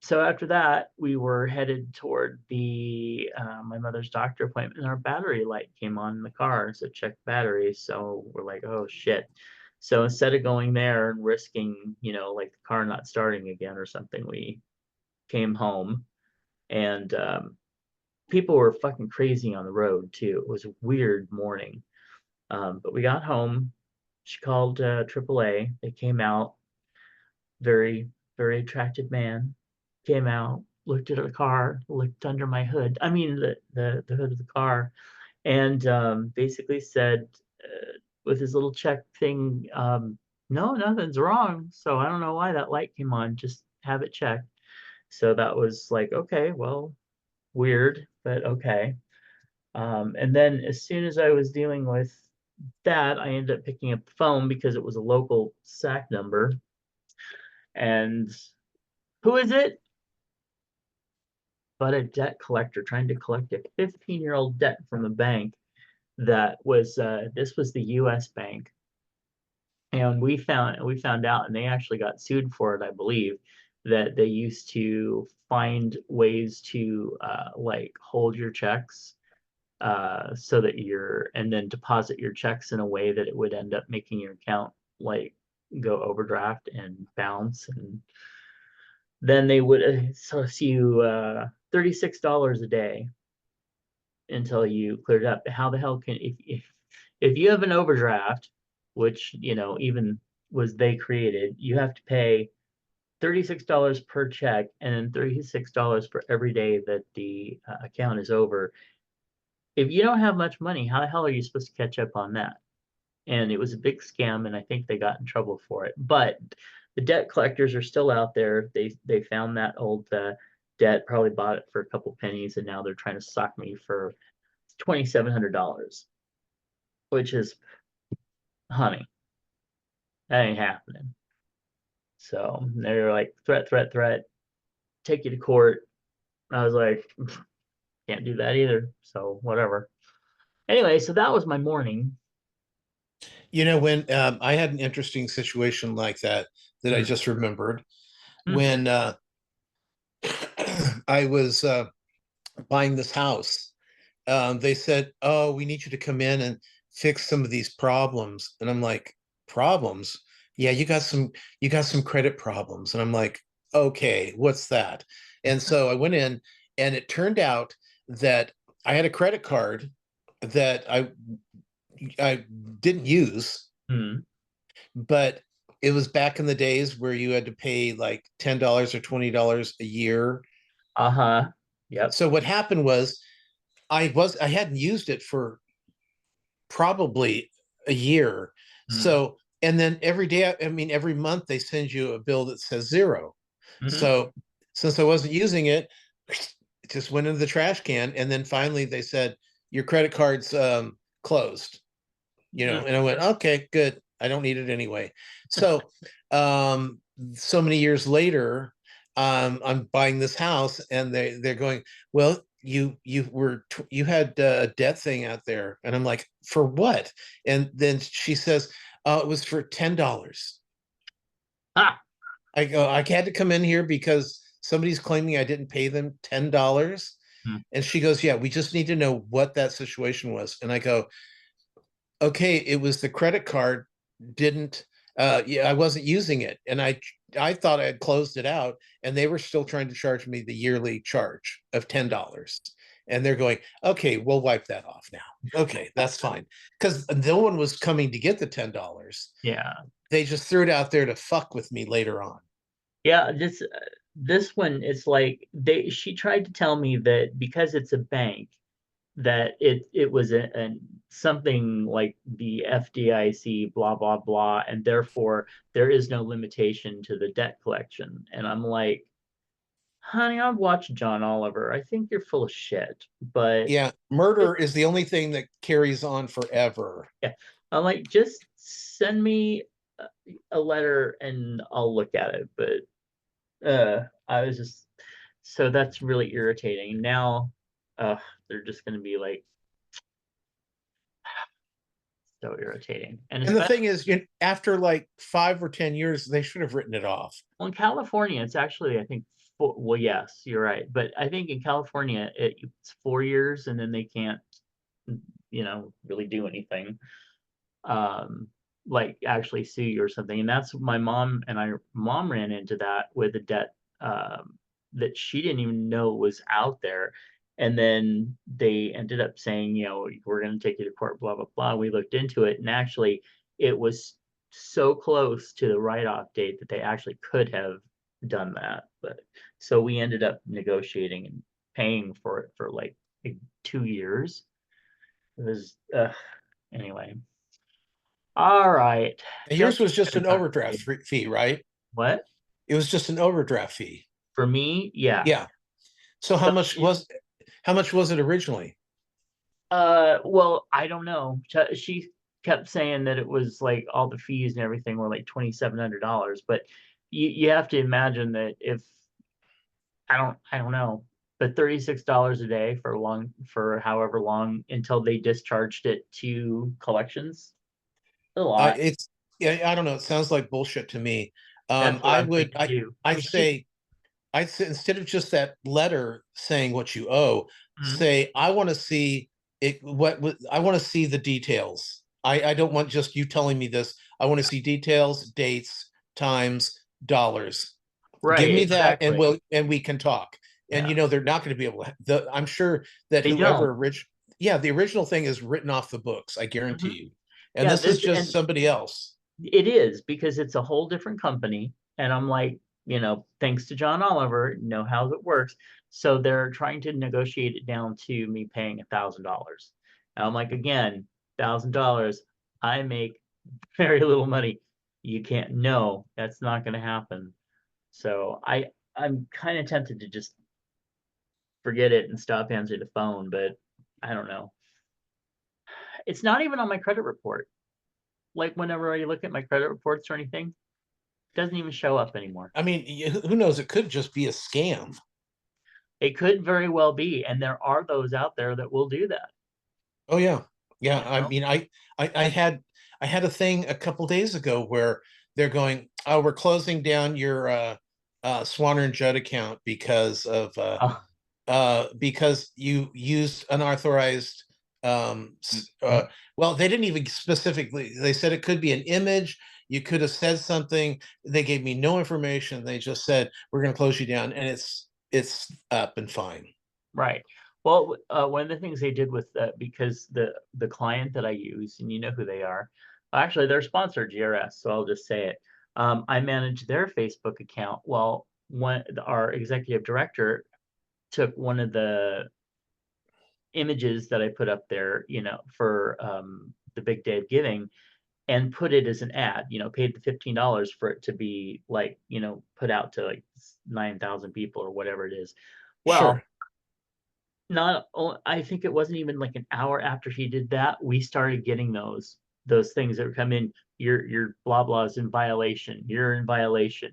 so after that, we were headed toward my mother's doctor appointment, and our battery light came on in the car, so check batteries. So we're like, oh shit. So instead of going there and risking, like the car not starting again or something, we came home, and people were fucking crazy on the road too. It was a weird morning. But we got home. She called AAA. They came out. Very, very attractive man came out, looked at the car, looked under my hood. I mean, the hood of the car, and basically said, with his little check thing, no, nothing's wrong. So I don't know why that light came on. Just have it checked. So that was like, okay, well, weird, but okay. And then as soon as I was dealing with that, I ended up picking up the phone because it was a local SAC number. And who is it? But a debt collector trying to collect a 15-year-old debt from a bank that was this was the US bank. And we found out, and they actually got sued for it, I believe, that they used to find ways to like hold your checks, so that and then deposit your checks in a way that it would end up making your account like go overdraft and bounce, and then they would assess you $36 a day until you cleared it up. How the hell can if you have an overdraft, which even was they created, you have to pay $36 per check, and then $36 for every day that the account is over. If you don't have much money, how the hell are you supposed to catch up on that? And it was a big scam, and I think they got in trouble for it. But the debt collectors are still out there. They found that old debt, probably bought it for a couple pennies, and now they're trying to sock me for $2,700, which is, honey, that ain't happening. So they're like, threat, take you to court. I was like, can't do that either. So whatever. Anyway, so that was my morning. When I had an interesting situation like that I just remembered. When I was buying this house, they said, oh, we need you to come in and fix some of these problems. And I'm like, problems? Yeah, you got some credit problems. And I'm like, okay, what's that? And so I went in, and it turned out that I had a credit card that I didn't use, but it was back in the days where you had to pay like $10 or $20 a year. Yep. So what happened was I hadn't used it for probably a year. So, and then every month they send you a bill that says 0. So since I wasn't using it, it just went into the trash can. And then finally they said, your credit card's closed, and I went, okay, good. I don't need it anyway. So, so many years later, I'm buying this house, and they're going, well, you had a debt thing out there. And I'm like, for what? And then she says, it was for $10. I go, I had to come in here because somebody's claiming I didn't pay them $10. And she goes, yeah, we just need to know what that situation was. And I go, okay, it was the credit card didn't, I wasn't using it. And I thought I had closed it out, and they were still trying to charge me the yearly charge of $10. And they're going, okay, we'll wipe that off now. Okay, that's fine. Because no one was coming to get the $10. Yeah. They just threw it out there to fuck with me later on. Yeah, just this one, it's like she tried to tell me that because it's a bank, that it was something like the FDIC, blah blah blah, and therefore there is no limitation to the debt collection. And I'm like, honey, I've watched John Oliver. I think you're full of shit. But Yeah, murder is the only thing that carries on forever. yeah, I'm like, just send me a letter and I'll look at it. But I was just, so that's really irritating. Now, they're just going to be like so irritating. And And the especially thing is, after like 5 or 10 years, they should have written it off. well, in California, it's actually, I think, well, yes, you're right. But I think in California, it's 4 years and then they can't, really do anything. Um, like actually sue you or something. And that's my mom ran into that with a debt that she didn't even know was out there. And then they ended up saying, we're going to take you to court, blah, blah, blah. We looked into it, and actually, it was so close to the write-off date that they actually could have done that. But so we ended up negotiating and paying for it for like 2 years. It was, anyway. All right. And Feel yours was just an overdraft free. fee, right? What? It was just an overdraft fee. For me? Yeah. Yeah. So So how much was it originally? well, I don't know. She kept saying that it was like all the fees and everything were like $2,700, but you have to imagine that if I don't know, but $36 a day for however long until they discharged it to collections, a lot. It's yeah, I don't know. It sounds like bullshit to me. That's what I'm thinking too. I'd say instead of just that letter saying what you owe, Mhm. say I want to see it. I want to see the details. I don't want just you telling me this. I want to see details, dates, times, dollars. Give Right, me that, and exactly. we can talk. And Yeah. they're not going to be able to. I'm sure that They don't. the original thing is written off the books. I guarantee Mhm. you. And Yeah, this is this just and somebody else. it is because it's a whole different company. And I'm like, thanks to John Oliver, know how it works. So they're trying to negotiate it down to me paying $1,000. And I'm like, again, $1,000, I make very little money. You can't, no, that's not going to happen. So I'm kind of tempted to just forget it and stop answering the phone, but I don't know. It's not even on my credit report. Like whenever I look at my credit reports or anything, doesn't even show up anymore. I mean, who knows? It could just be a scam. It could very well be, and there are those out there that will do that, Oh yeah, yeah. you I know? mean, I had a thing a couple days ago where they're going, "Oh, we're closing down your Swanner and Judd account Oh, because you used unauthorized well, they didn't even specifically, they said it could be an image, you could have said something, they gave me no information, they just said we're going to close you down, and it's up and fine. right. Well, one of the things they did with because the client that I use, and you know who they are, actually they're sponsored GRS, so I'll just say it. I manage their Facebook account. Well, our executive director took one of the images that I put up there, for the big day of giving, and put it as an ad, paid the $15 for it to be like, put out to like 9,000 people or whatever it is. Well, Sure. I think it wasn't even like an hour after he did that, we started getting those things that would come in. Your blah blah is in violation. You're in violation.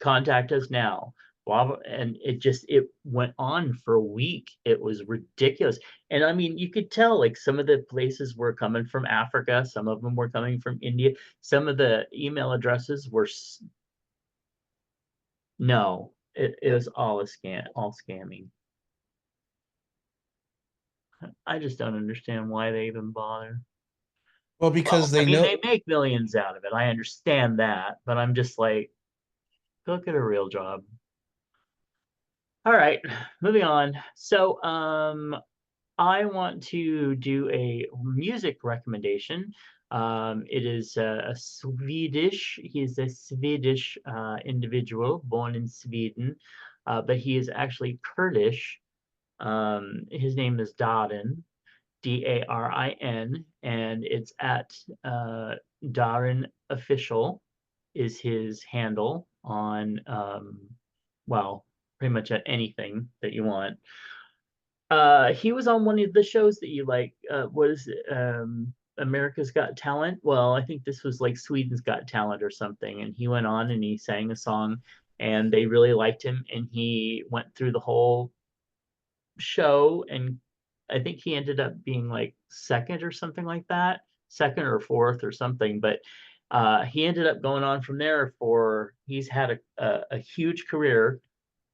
Contact us now. Blah, blah, and it went on for a week. It was ridiculous. And I mean, you could tell like some of the places were coming from Africa, some of them were coming from India, some of the email addresses were no, it was all a scam, all scamming. I just don't understand why they even bother. Well, Well, because I they mean, know. they make millions out of it. I understand that, but I'm just like, go get a real job. All right, moving on. So, I want to do a music recommendation. It is a Swedish. He's a Swedish individual born in Sweden, but he is actually Kurdish. His name is Darin, Darin, and it's at Darin Official is his handle on well, pretty much at anything that you want. He was on one of the shows that you like. What is it? America's Got Talent. Well, I think this was like Sweden's Got Talent or something. And he went on and he sang a song, and they really liked him. And he went through the whole show, and I think he ended up being like second or something like that, second or fourth or something. But he ended up going on from there for he's had a huge career,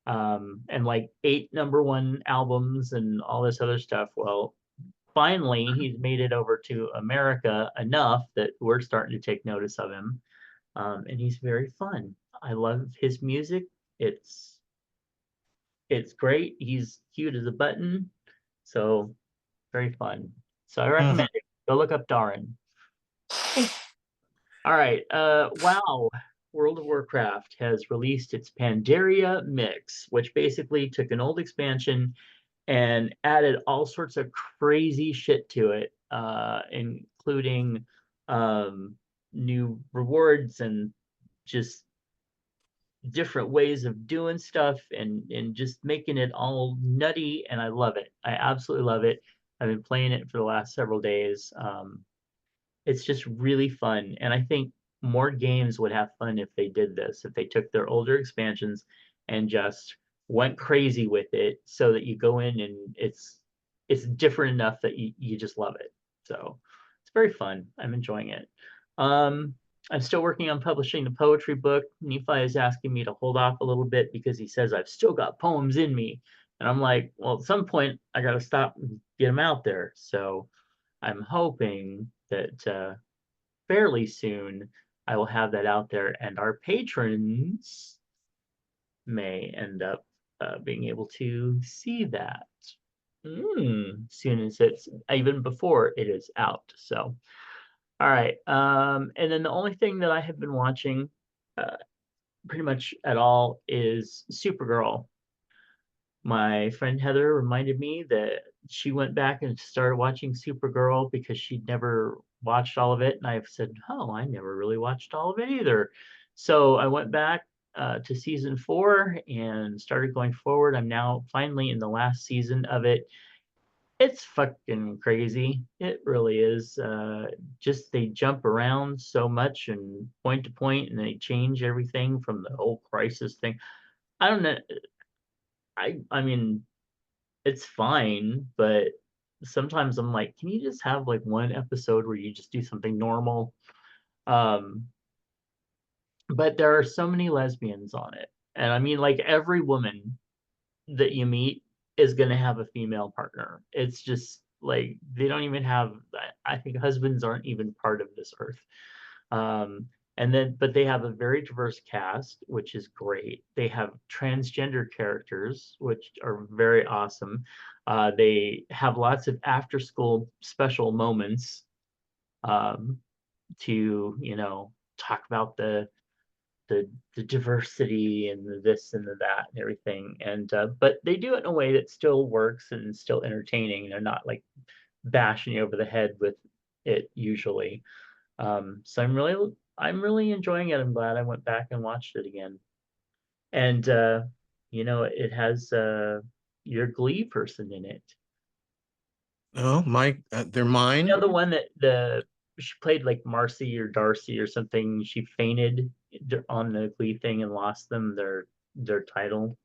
and like 8 number 1 albums and all this other stuff. Well, finally he's made it over to America enough that we're starting to take notice of him. And he's very fun. I love his music. It's great. He's cute as a button. So very fun. So I recommend it. Go look up Darin. All right. Wow. World of Warcraft has released its Pandaria Mix, which basically took an old expansion and added all sorts of crazy shit to it, including new rewards and just different ways of doing stuff, and just making it all nutty. And I love it. I absolutely love it. I've been playing it for the last several days. It's just really fun. And I think more games would have fun if they did this, if they took their older expansions and just went crazy with it, so that you go in and it's different enough that you just love it. So it's very fun. I'm enjoying it. I'm still working on publishing the poetry book. Nephi is asking me to hold off a little bit because he says I've still got poems in me. And I'm like, well, at some point I got to stop and get them out there. So I'm hoping that fairly soon I will have that out there, and our patrons may end up being able to see that soon as it's even before it is out. So, all right. And then the only thing that I have been watching pretty much at all is Supergirl. My friend Heather reminded me that she went back and started watching Supergirl because she'd never watched all of it. And I've said, oh, I never really watched all of it either. So I went back to season 4 and started going forward. I'm now finally in the last season of it. It's fucking crazy. It really is. Just they jump around so much and point to point, and they change everything from the whole crisis thing. I don't know. I mean, it's fine, but sometimes I'm like, can you just have like one episode where you just do something normal? Um, but there are so many lesbians on it. And I mean, like every woman that you meet is going to have a female partner. It's just like they don't even have, I think husbands aren't even part of this earth. Um, and then, but they have a very diverse cast, which is great. They have transgender characters, which are very awesome. They have lots of after school special moments um, to, talk about the diversity and the this and the that and everything. And but they do it in a way that still works and still entertaining. They're not like bashing you over the head with it usually. So I'm really enjoying it. I'm glad I went back and watched it again. And it has your Glee person in it. Oh, they're mine. The one that she played like Marcy or Darcy or something. She fainted on the Glee thing and lost them their title.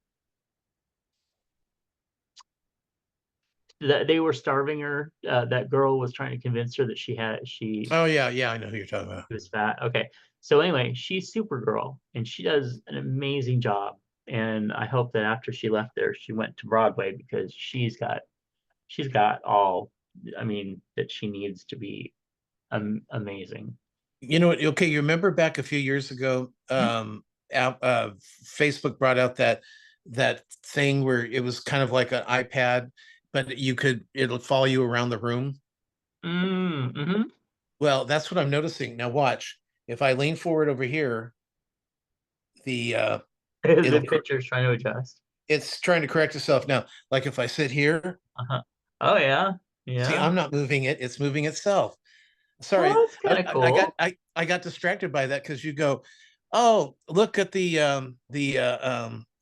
They were starving her. That girl was trying to convince her that she Oh yeah, I know who you're talking about. was fat. Okay. So anyway, she's Supergirl and she does an amazing job. And I hope that after she left there, she went to Broadway because she's got all, I mean, that she needs to be amazing. You know what? Okay, you remember back a few years ago, Facebook brought out that thing where it was kind of like an iPad, but it'll follow you around the room. Mm-hmm. Well, that's what I'm noticing. Now watch. If I lean forward over here, the The it'll picture's trying to adjust. it's trying to correct itself now. Like if I sit here, Uh-huh. Oh yeah, see, yeah. I'm not moving it, it's moving itself. Well, Sorry, that's kind of cool. I got distracted by that because you go, oh, look at the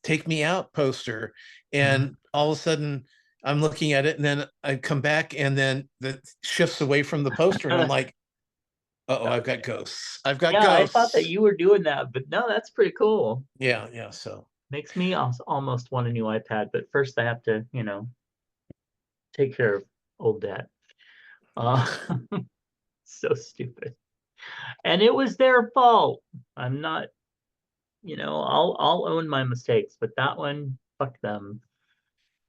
Take Me Out poster, Mhm. and all of a sudden I'm looking at it, and then I come back, and then the shifts away from the poster, and I'm like, oh, I've got Okay. ghosts. I've got Yeah, I thought that ghosts. you were doing that, but no, that's pretty cool. Yeah, yeah. So Makes me almost want a new iPad, but first I have to, take care of old dad. Uh, so stupid. And it was their fault. I'm not, I'll own my mistakes, but that one, fuck them.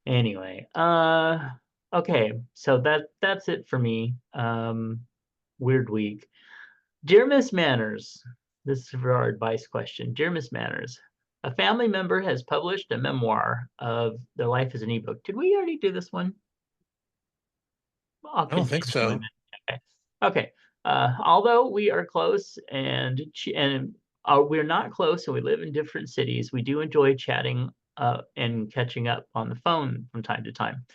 Anyway, okay, so that's it for me. Weird week. Dear Miss Manners, this is for our advice question. Dear Miss Manners, a family member has published a memoir of their life as an ebook. Did we already do this one? I'll I don't think continue with so. it. Okay. Okay. Although we are close we're not close and we live in different cities, we do enjoy chatting and catching up on the phone from time to time.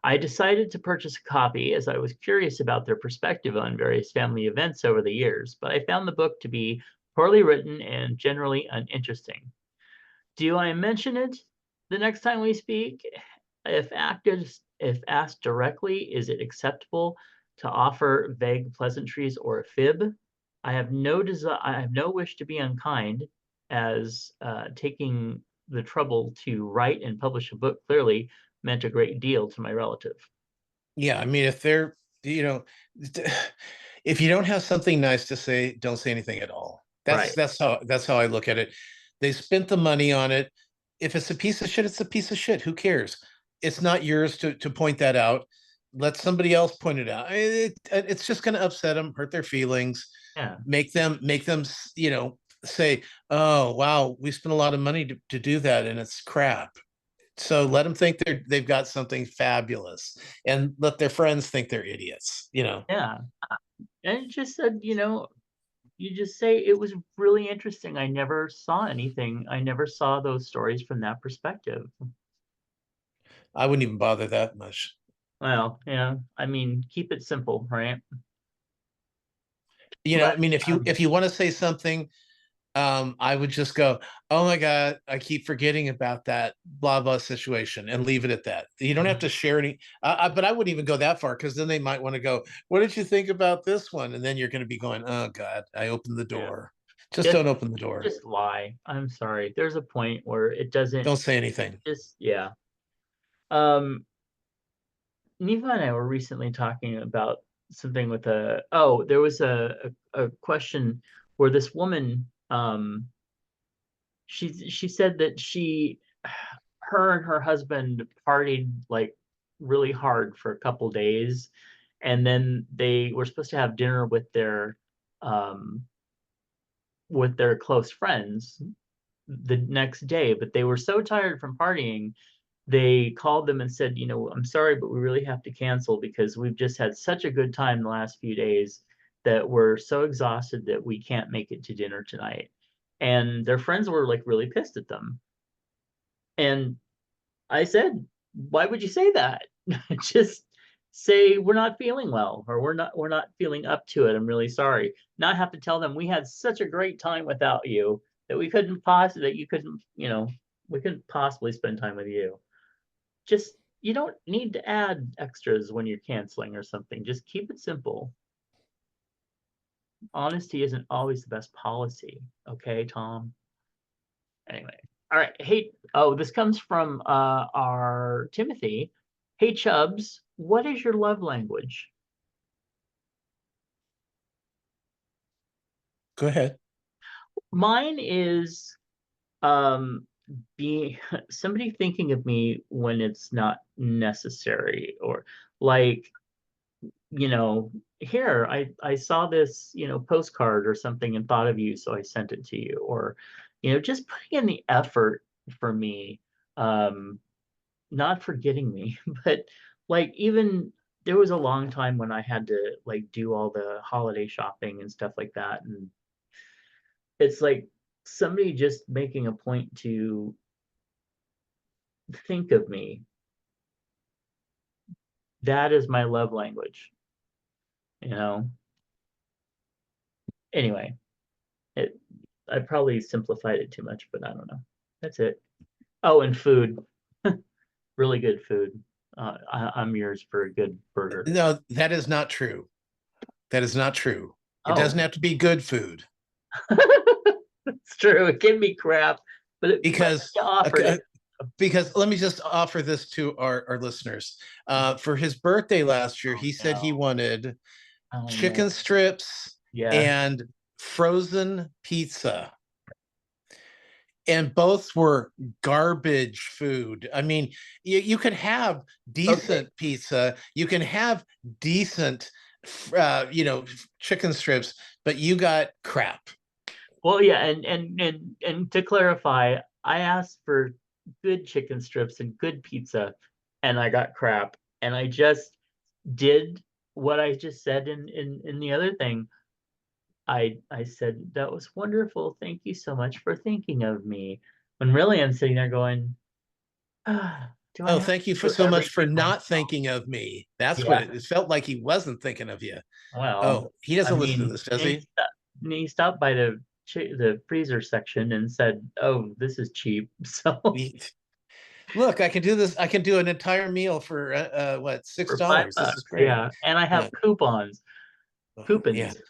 I decided to purchase a copy as I was curious about their perspective on various family events over the years, but I found the book to be poorly written and generally uninteresting. Do I mention it the next time we speak? If asked directly, is it acceptable to offer vague pleasantries or a fib? I have no wish to be unkind, as taking the trouble to write and publish a book clearly meant a great deal to my relative. Yeah, I mean, if they're, you know, if you don't have something nice to say, don't say anything at all. Right. That's how I look at it. They spent the money on it. If it's a piece of shit, it's a piece of shit. Who cares? It's not yours to point that out. Let somebody else point it out. It's just going to upset them, hurt their feelings, Yeah. make them, say, "Oh, wow, we spent a lot of money to do that, and it's crap." So let them think they've got something fabulous, and let their friends think they're idiots. Yeah. And it just said, you just say it was really interesting. I never saw anything. I never saw those stories from that perspective. I wouldn't even bother that much. Well, yeah. I mean, keep it simple, right? I But mean, if you want to say something, I would just go, "Oh my God, I keep forgetting about that blah blah situation," and leave it at that. You don't have to share any. But I wouldn't even go that far, because then they might want to go, "What did you think about this one?" And then you're going to be going, "Oh God, I opened the yeah, door." Just just don't open the door. just lie. I'm sorry. There's a point where it doesn't Don't say anything. just yeah. Um, Neva and I were recently talking about something with there was a question where this woman she said that her and her husband partied like really hard for a couple days, and then they were supposed to have dinner um with their close friends the next day, but they were so tired from partying, they called them and said, I'm sorry, but we really have to cancel because we've just had such a good time the last few days that we're so exhausted that we can't make it to dinner tonight. And their friends were like really pissed at them. And I said, why would you say that? Just say we're not feeling well, or we're not feeling up to it. I'm really sorry. Not have to tell them we had such a great time without you that we couldn't possibly that you couldn't, we couldn't possibly spend time with you. Just you don't need to add extras when you're canceling or something. Just keep it simple. Honesty isn't always the best policy. Okay, Tom? Anyway. All right. Hey, oh, this comes from our Timothy. Hey, Chubs, what is your love language? Go ahead. Mine is um being somebody thinking of me when it's not necessary, or like, here, I saw this, postcard or something and thought of you, so I sent it to you. Or, just putting in the effort for me, not forgetting me, but like even there was a long time when I had to like do all the holiday shopping and stuff like that, and it's like somebody just making a point to think of me. That is my love language, you know. Anyway, it I probably simplified it too much, but I don't know. That's it. Oh, and food. Really good food. I'm yours for a good burger. No, that is not true. That is not true. It doesn't Oh, have to be good food it's true. It can be crap, but because you uh, offered uh, it. because let me just offer this to our listeners. For his birthday last year, Oh he said he no. wanted Oh chicken no. strips Yes. and frozen pizza. And both were garbage food. I mean, you could have Okay. decent pizza, you can have decent, chicken strips, but you got crap. Well, yeah, and to clarify, I asked for good chicken strips and good pizza, and I got crap. And I just did what I just said in the other thing. I said that was wonderful. Thank you so much for thinking of me. When really I'm sitting there going, do I Oh, have to thank you for do so much for everything not myself? thinking of me. That's what Yeah. it felt like. He wasn't thinking of you. Well, Oh, he I doesn't listen to mean, this, does he? he stopped by the freezer section and said, "Oh, this is cheap." So He- Look, I can do this. I can do an entire meal for what, six for five dollars. This is bucks, great. yeah. And I have Yeah, yeah. coupons.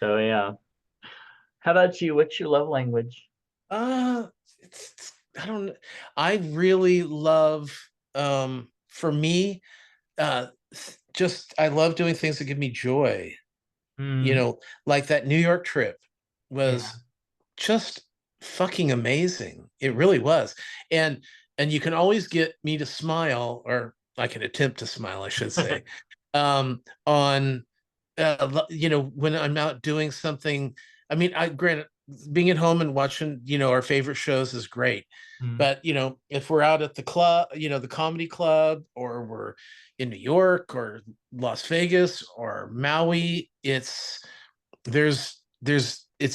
So yeah. How about you? What's your love language? Uh, I don't. I really love. For me, uh, just I love doing things that give me joy. You Hmm. know, like that New York trip Yeah. was just fucking amazing. It really was. And you can always get me to smile, or I can attempt to smile, I should say, on when I'm out doing something. I mean, I granted, being at home and watching, our favorite shows is great. Hmm. But, if we're out at the club, the comedy club, or we're in New York or Las Vegas or Maui, it's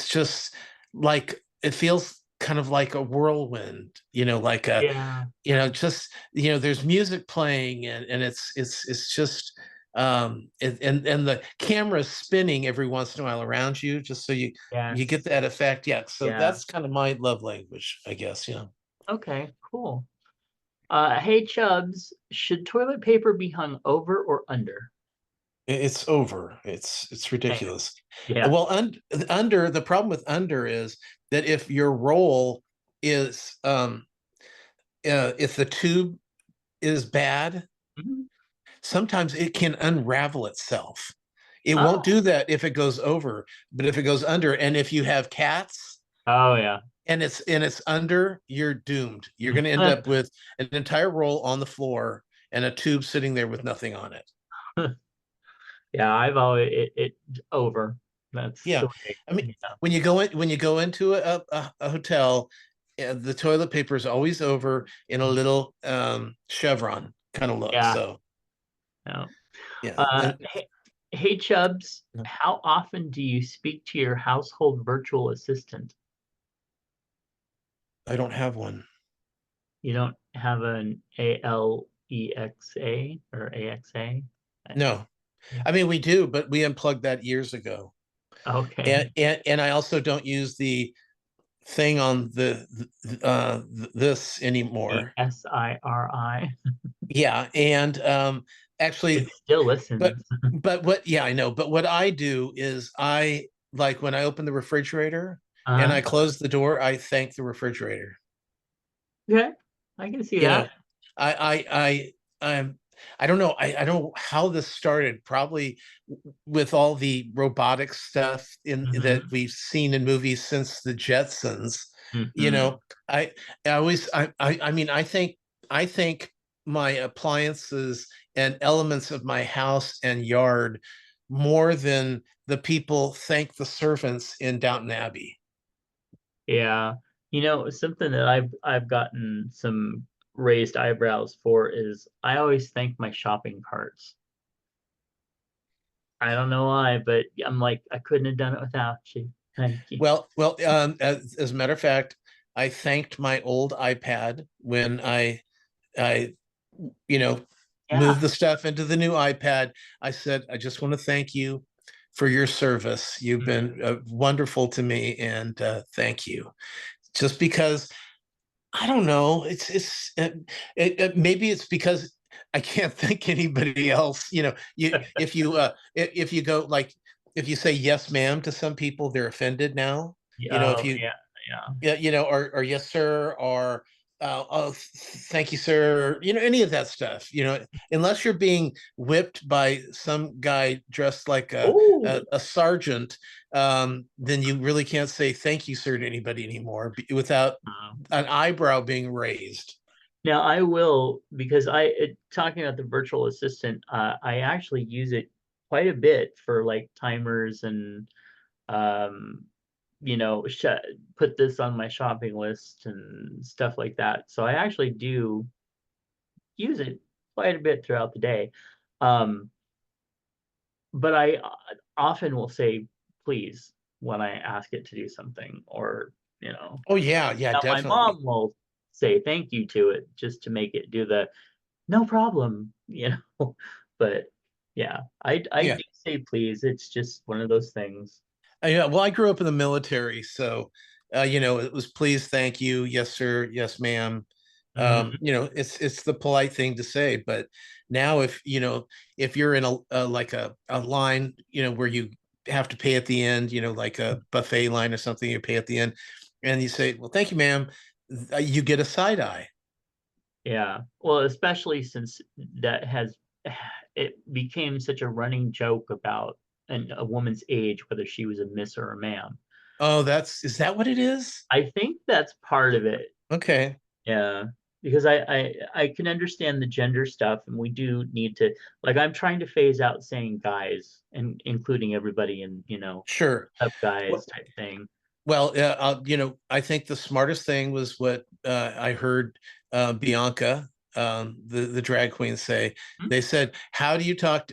just like, it feels kind of like a whirlwind, like a, Yeah. just, there's music playing, and it's just, and the camera's spinning every once in a while around you, just so you get Yes. that effect. Yeah, so Yeah. that's kind of my love language, I guess. Okay, cool. Hey Chubbs, should toilet paper be hung over or under? It's over. It's Same. ridiculous. Yeah. Well, under, the problem with under is that if your roll is, if the tube is bad, Mhm. sometimes it can unravel itself. It won't Oh. do that if it goes over, but if it goes under, and if you have cats Oh yeah. and it's under, you're doomed. You're going to end up with an entire roll on the floor and a tube sitting there with nothing on it. Yeah, I've always it over. That's Yeah, the way. I mean, Yeah. when you go into a hotel, the toilet paper is always over in a little chevron kind of look. Yeah. So Yeah. yeah, and Hey Chubbs, how often do you speak to your household virtual assistant? I don't have one. You don't have an Alexa or AXA? No, I mean, we do, but we unplugged that years ago. And Okay. and I also don't use the thing on this The anymore. SIRI. Yeah, and It actually, still but listens. what? Yeah, I know. But what I do is, I like, when I open the refrigerator and Uh, I close the door, I thank the refrigerator. okay. I can see You that. know, I I'm I don't know. I don't know how this started. Probably with all the robotic stuff in that Hmm. we've seen in movies since the Jetsons. You Hmm. know, I always I mean, I think my appliances and elements of my house and yard more than the people thank the servants in Downton Abbey. Yeah. Something that I've gotten some raised eyebrows for is I always thank my shopping carts. I don't know why, but I'm like, I couldn't have done it without you. Thank you. Well, as a matter of fact, I thanked my old iPad when I, you know, moved Yeah. the stuff into the new iPad. I said, I just want to thank you for your service. You've been wonderful to me, and thank you. Just because I don't know, maybe it's because I can't think anybody else. If you go like if you say yes, ma'am to some people, they're offended now. If Oh, you yeah, yeah. yeah, or yes, sir, or oh, thank you, sir. Any of that stuff. Unless you're being whipped by some guy dressed like a Oh, a, a sergeant, then you really can't say thank you, sir, to anybody anymore without an eyebrow being raised. now I will, because talking about the virtual assistant, I actually use it quite a bit for like timers and um, put this on my shopping list and stuff like that. So I actually do use it quite a bit throughout the day. Um, but I often will say please when I ask it to do something, or Oh yeah, yeah, now my definitely. mom will say thank you to it just to make it do the no problem, But yeah, I Yeah. do say please. It's just one of those things. Yeah, well, I grew up in the military, so it was please, thank you, yes, sir, yes, ma'am. Mhm. It's the polite thing to say, but now if you're in a like a line, where you have to pay at the end, like a buffet line or something, you pay at the end, and you say, "Well, thank you, ma'am," you get a side eye. Yeah. Well, especially since that has it became such a running joke about a woman's age, whether she was a miss or a ma'am. Oh, is that what it is? I think that's part of it. Okay, Yeah. Because I can understand the gender stuff, and we do need to, like, I'm trying to phase out saying guys and including everybody in, sure. up guys Well, type thing. Well, I think the smartest thing was what I heard Bianca, the drag queen, say. Hmm? They said, "How do you talk?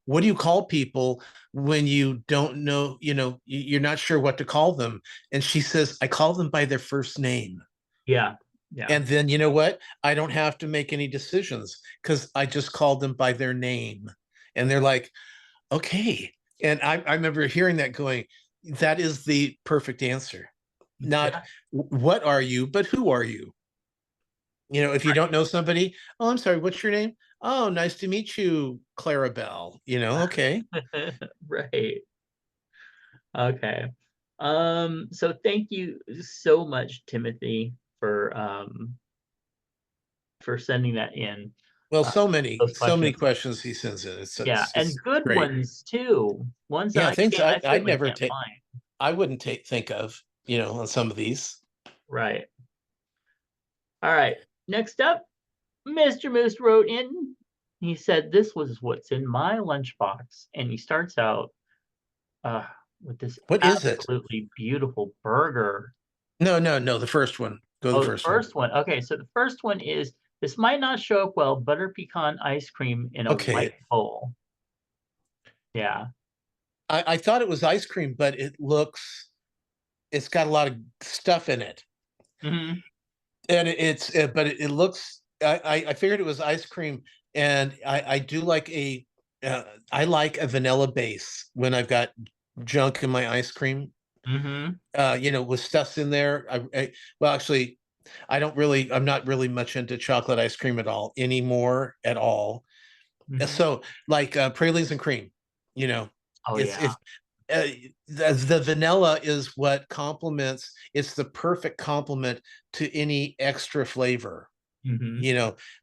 What do you call people when you don't know? You're not sure what to call them." And she says, "I call them by their first name." Yeah. Yeah. And then you know what? I don't have to make any decisions because I just called them by their name, and they're like, "Okay." And I remember hearing that going, that is the perfect answer. Not Yeah. what are you, but who are you? If you don't know somebody, oh, I'm sorry, what's your name? Oh, nice to meet you, Clarabelle. Okay. Right. Okay. So thank you so much, Timothy, for sending that in. Well, Uh, those so many questions. questions he sends in. Yeah, and It's good great. ones too. Ones that Yeah, things I, I I'd certainly never can't take, find. I wouldn't think of, on some of these. Right. All right. Next up, Mr. Moose wrote in. He said, "This was what's in my lunchbox," and he starts out uh, with this What is it? absolutely beautiful burger. No, no, no. The first one. Go to the Oh, the first one. first one. Okay, so the first one is, this might not show up well, butter pecan ice cream in a white Okay. bowl. Yeah. I thought it was ice cream, but it's got a lot of stuff in it. Hmm. And but it looks, I figured it was ice cream. And I do like I like a vanilla base when I've got junk in my ice cream, Hmm. with stuffs in there. Well, actually, I'm not really much into chocolate ice cream at all anymore at all. Hmm. So like pralines and cream, you know, Oh it's yeah. it's uh, the vanilla is what complements. It's the perfect complement to any extra flavor. Hmm.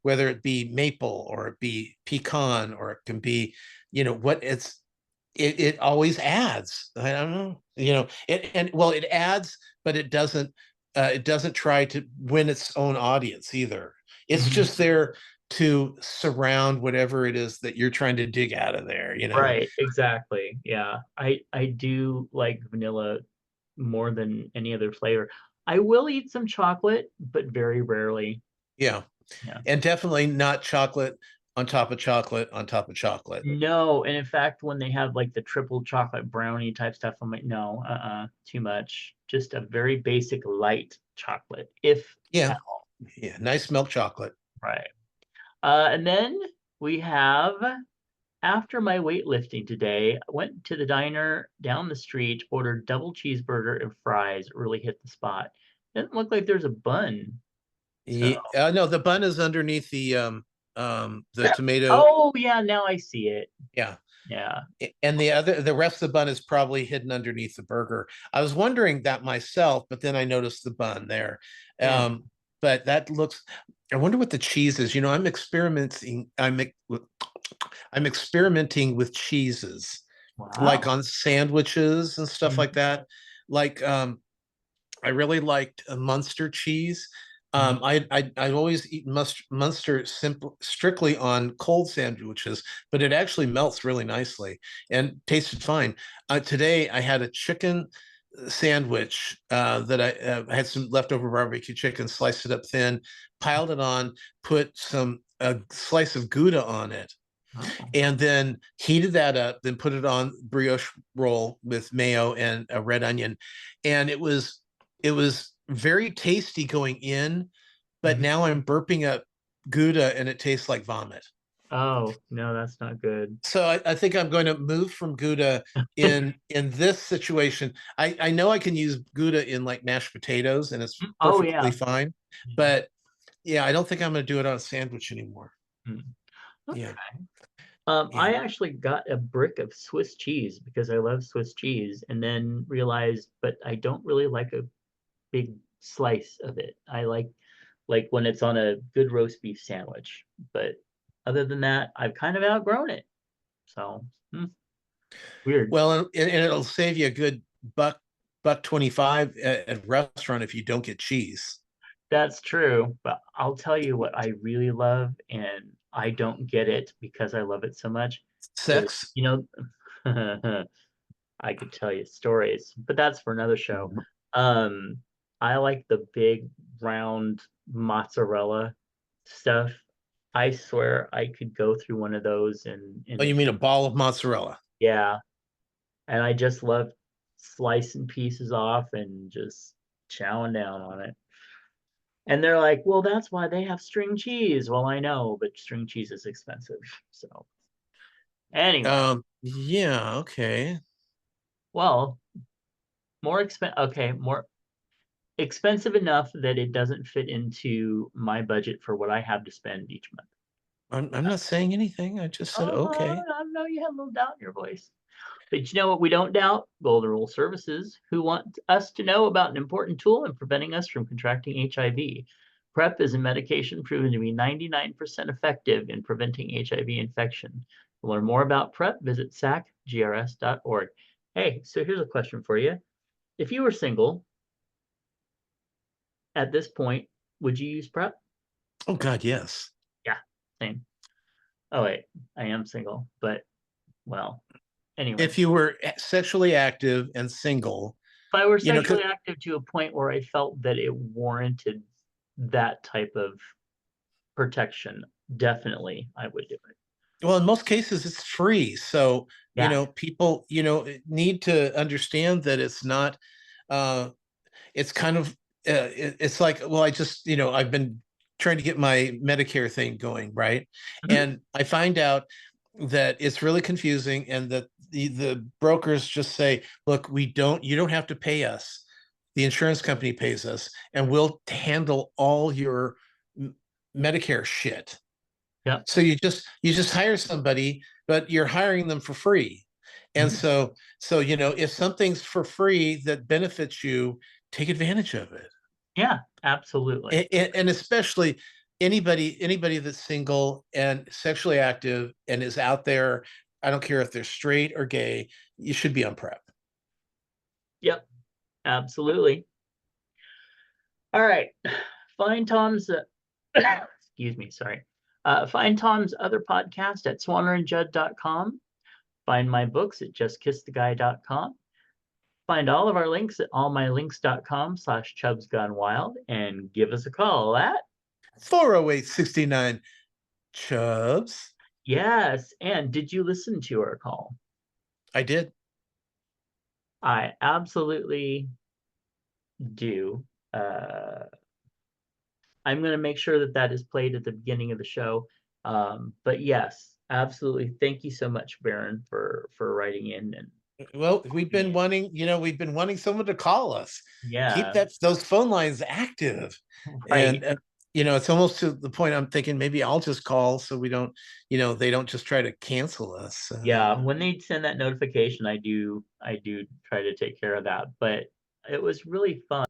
Whether it be maple or it be pecan or it can be, what it always adds. I don't know, it adds, but it doesn't try to win its own audience either. It's Hmm. just there to surround whatever it is that you're trying to dig out of there. Right, exactly. Yeah. I do like vanilla more than any other flavor. I will eat some chocolate, but very rarely. Yeah. Yeah. And definitely not chocolate on top of chocolate, on top of chocolate. No, and in fact, when they have like the triple chocolate brownie type stuff, I'm like, no, too much. Just a very basic light chocolate, if Yeah, at all. yeah, nice milk chocolate. Right. And then we have, after my weightlifting today, I went to the diner down the street, ordered double cheeseburger and fries. Really hit the spot. Doesn't look like there's a bun. So, Yeah, no, the bun is underneath the tomato. oh yeah, now I see it. Yeah. Yeah. And the rest of the bun is probably hidden underneath the burger. I was wondering that myself, but then I noticed the bun there. Yeah. But that looks, I wonder what the cheese is. You know, I'm experimenting with cheeses, like Wow. on sandwiches and stuff like that. Like I really liked Munster cheese. I always eat Munster strictly on cold sandwiches, but it actually melts really nicely and tasted fine. Today I had a chicken sandwich that I had some leftover barbecue chicken, sliced it up thin, piled it on, put a slice of Gouda on it, Oh. and then heated that up, then put it on brioche roll with mayo and a red onion, and it was very tasty going in, but now I'm burping up Gouda and it tastes like vomit. Oh, no, that's not good. So I think I'm going to move from Gouda in this situation. I know I can use Gouda in like mashed potatoes and it's Oh perfectly yeah. fine, but yeah, I don't think I'm going to do it on a sandwich anymore. Okay. Yeah. I Yeah. actually got a brick of Swiss cheese because I love Swiss cheese, and then realized, but I don't really like a big slice of it. I like when it's on a good roast beef sandwich. But other than that, I've kind of outgrown it. So weird. Well, and it'll save you a good buck 25 at a restaurant if you don't get cheese. That's true, but I'll tell you what I really love, and I don't get it because I love it so much, is, Sex. I could tell you stories, but that's for another show. Um, I like the big round mozzarella stuff. I swear I could go through one of those in Oh, a you mean a ball of mozzarella? yeah, and I just love slicing pieces off and just chowing down on it. And they're like, well, that's why they have string cheese. Well, I know, but string cheese is expensive. So anyway, Yeah, okay. well, more expensive enough that it doesn't fit into my budget for what I have to spend each month. I'm not saying anything. I just said Oh, okay. I know you had a little doubt in your voice. But you know what we don't doubt? Golden Rule Services, who want us to know about an important tool in preventing us from contracting HIV. PrEP is a medication proven to be 99% effective in preventing HIV infection. To learn more about PrEP, visit sacgrs.org. Hey, so here's a question for you. If you were single at this point, would you use PrEP? Oh God, yes. Yeah, same. Oh wait, I am single, but well, anyway. If you were sexually active and single, If I were you know, 'cause- sexually active to a point where I felt that it warranted that type of protection, definitely I would do it. well, in most cases, it's free. So, Yeah. people, need to understand that it's not, it's kind of, it's like, well, I've been trying to get my Medicare thing going, right? Mhm. And I find out that it's really confusing and that the brokers just say, look, you don't have to pay us. The insurance company pays us and we'll handle all your Medicare shit. Yep. So you just hire somebody, but you're hiring them for free. And Mhm. so if something's for free that benefits you, take advantage of it. Yeah, absolutely. And especially anybody that's single and sexually active and is out there, I don't care if they're straight or gay, you should be on PrEP. Yep, absolutely. All right. Find Tom's excuse me, sorry. Find Tom's other podcast at swannerandjudd.com. Find my books at justkisstheguy.com. Find all of our links at allmylinks.com/chubsgonewild and give us a call at 408-69 Chubs. Yes, and did you listen to our call? I did. I absolutely do. Uh, I'm going to make sure that that is played at the beginning of the show. But yes, absolutely. Thank you so much, Baron, for writing in and Well, we've calling been in. wanting, we've been wanting someone to call us. Keep Yeah, those phone lines active. right. And it's almost to the point I'm thinking maybe I'll just call so we don't, they don't just try to cancel us. Yeah, when they send that notification, I do try to take care of that. But it was really fun.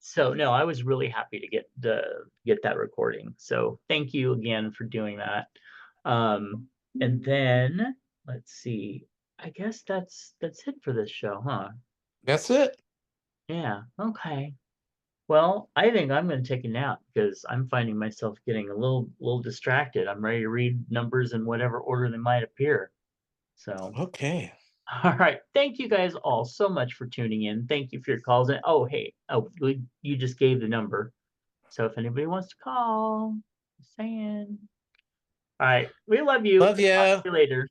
So no, I was really happy to get that recording. So thank you again for doing that. And then let's see. I guess that's it for this show, huh? That's it. Yeah. Okay. Well, I think I'm going to take a nap because I'm finding myself getting a little distracted. I'm ready to read numbers in whatever order they might appear. So, Okay. all right. Thank you guys all so much for tuning in. Thank you for your calls. And oh, hey, you just gave the number. So if anybody wants to call, just saying. All right. We love you. Love Talk ya. to you later.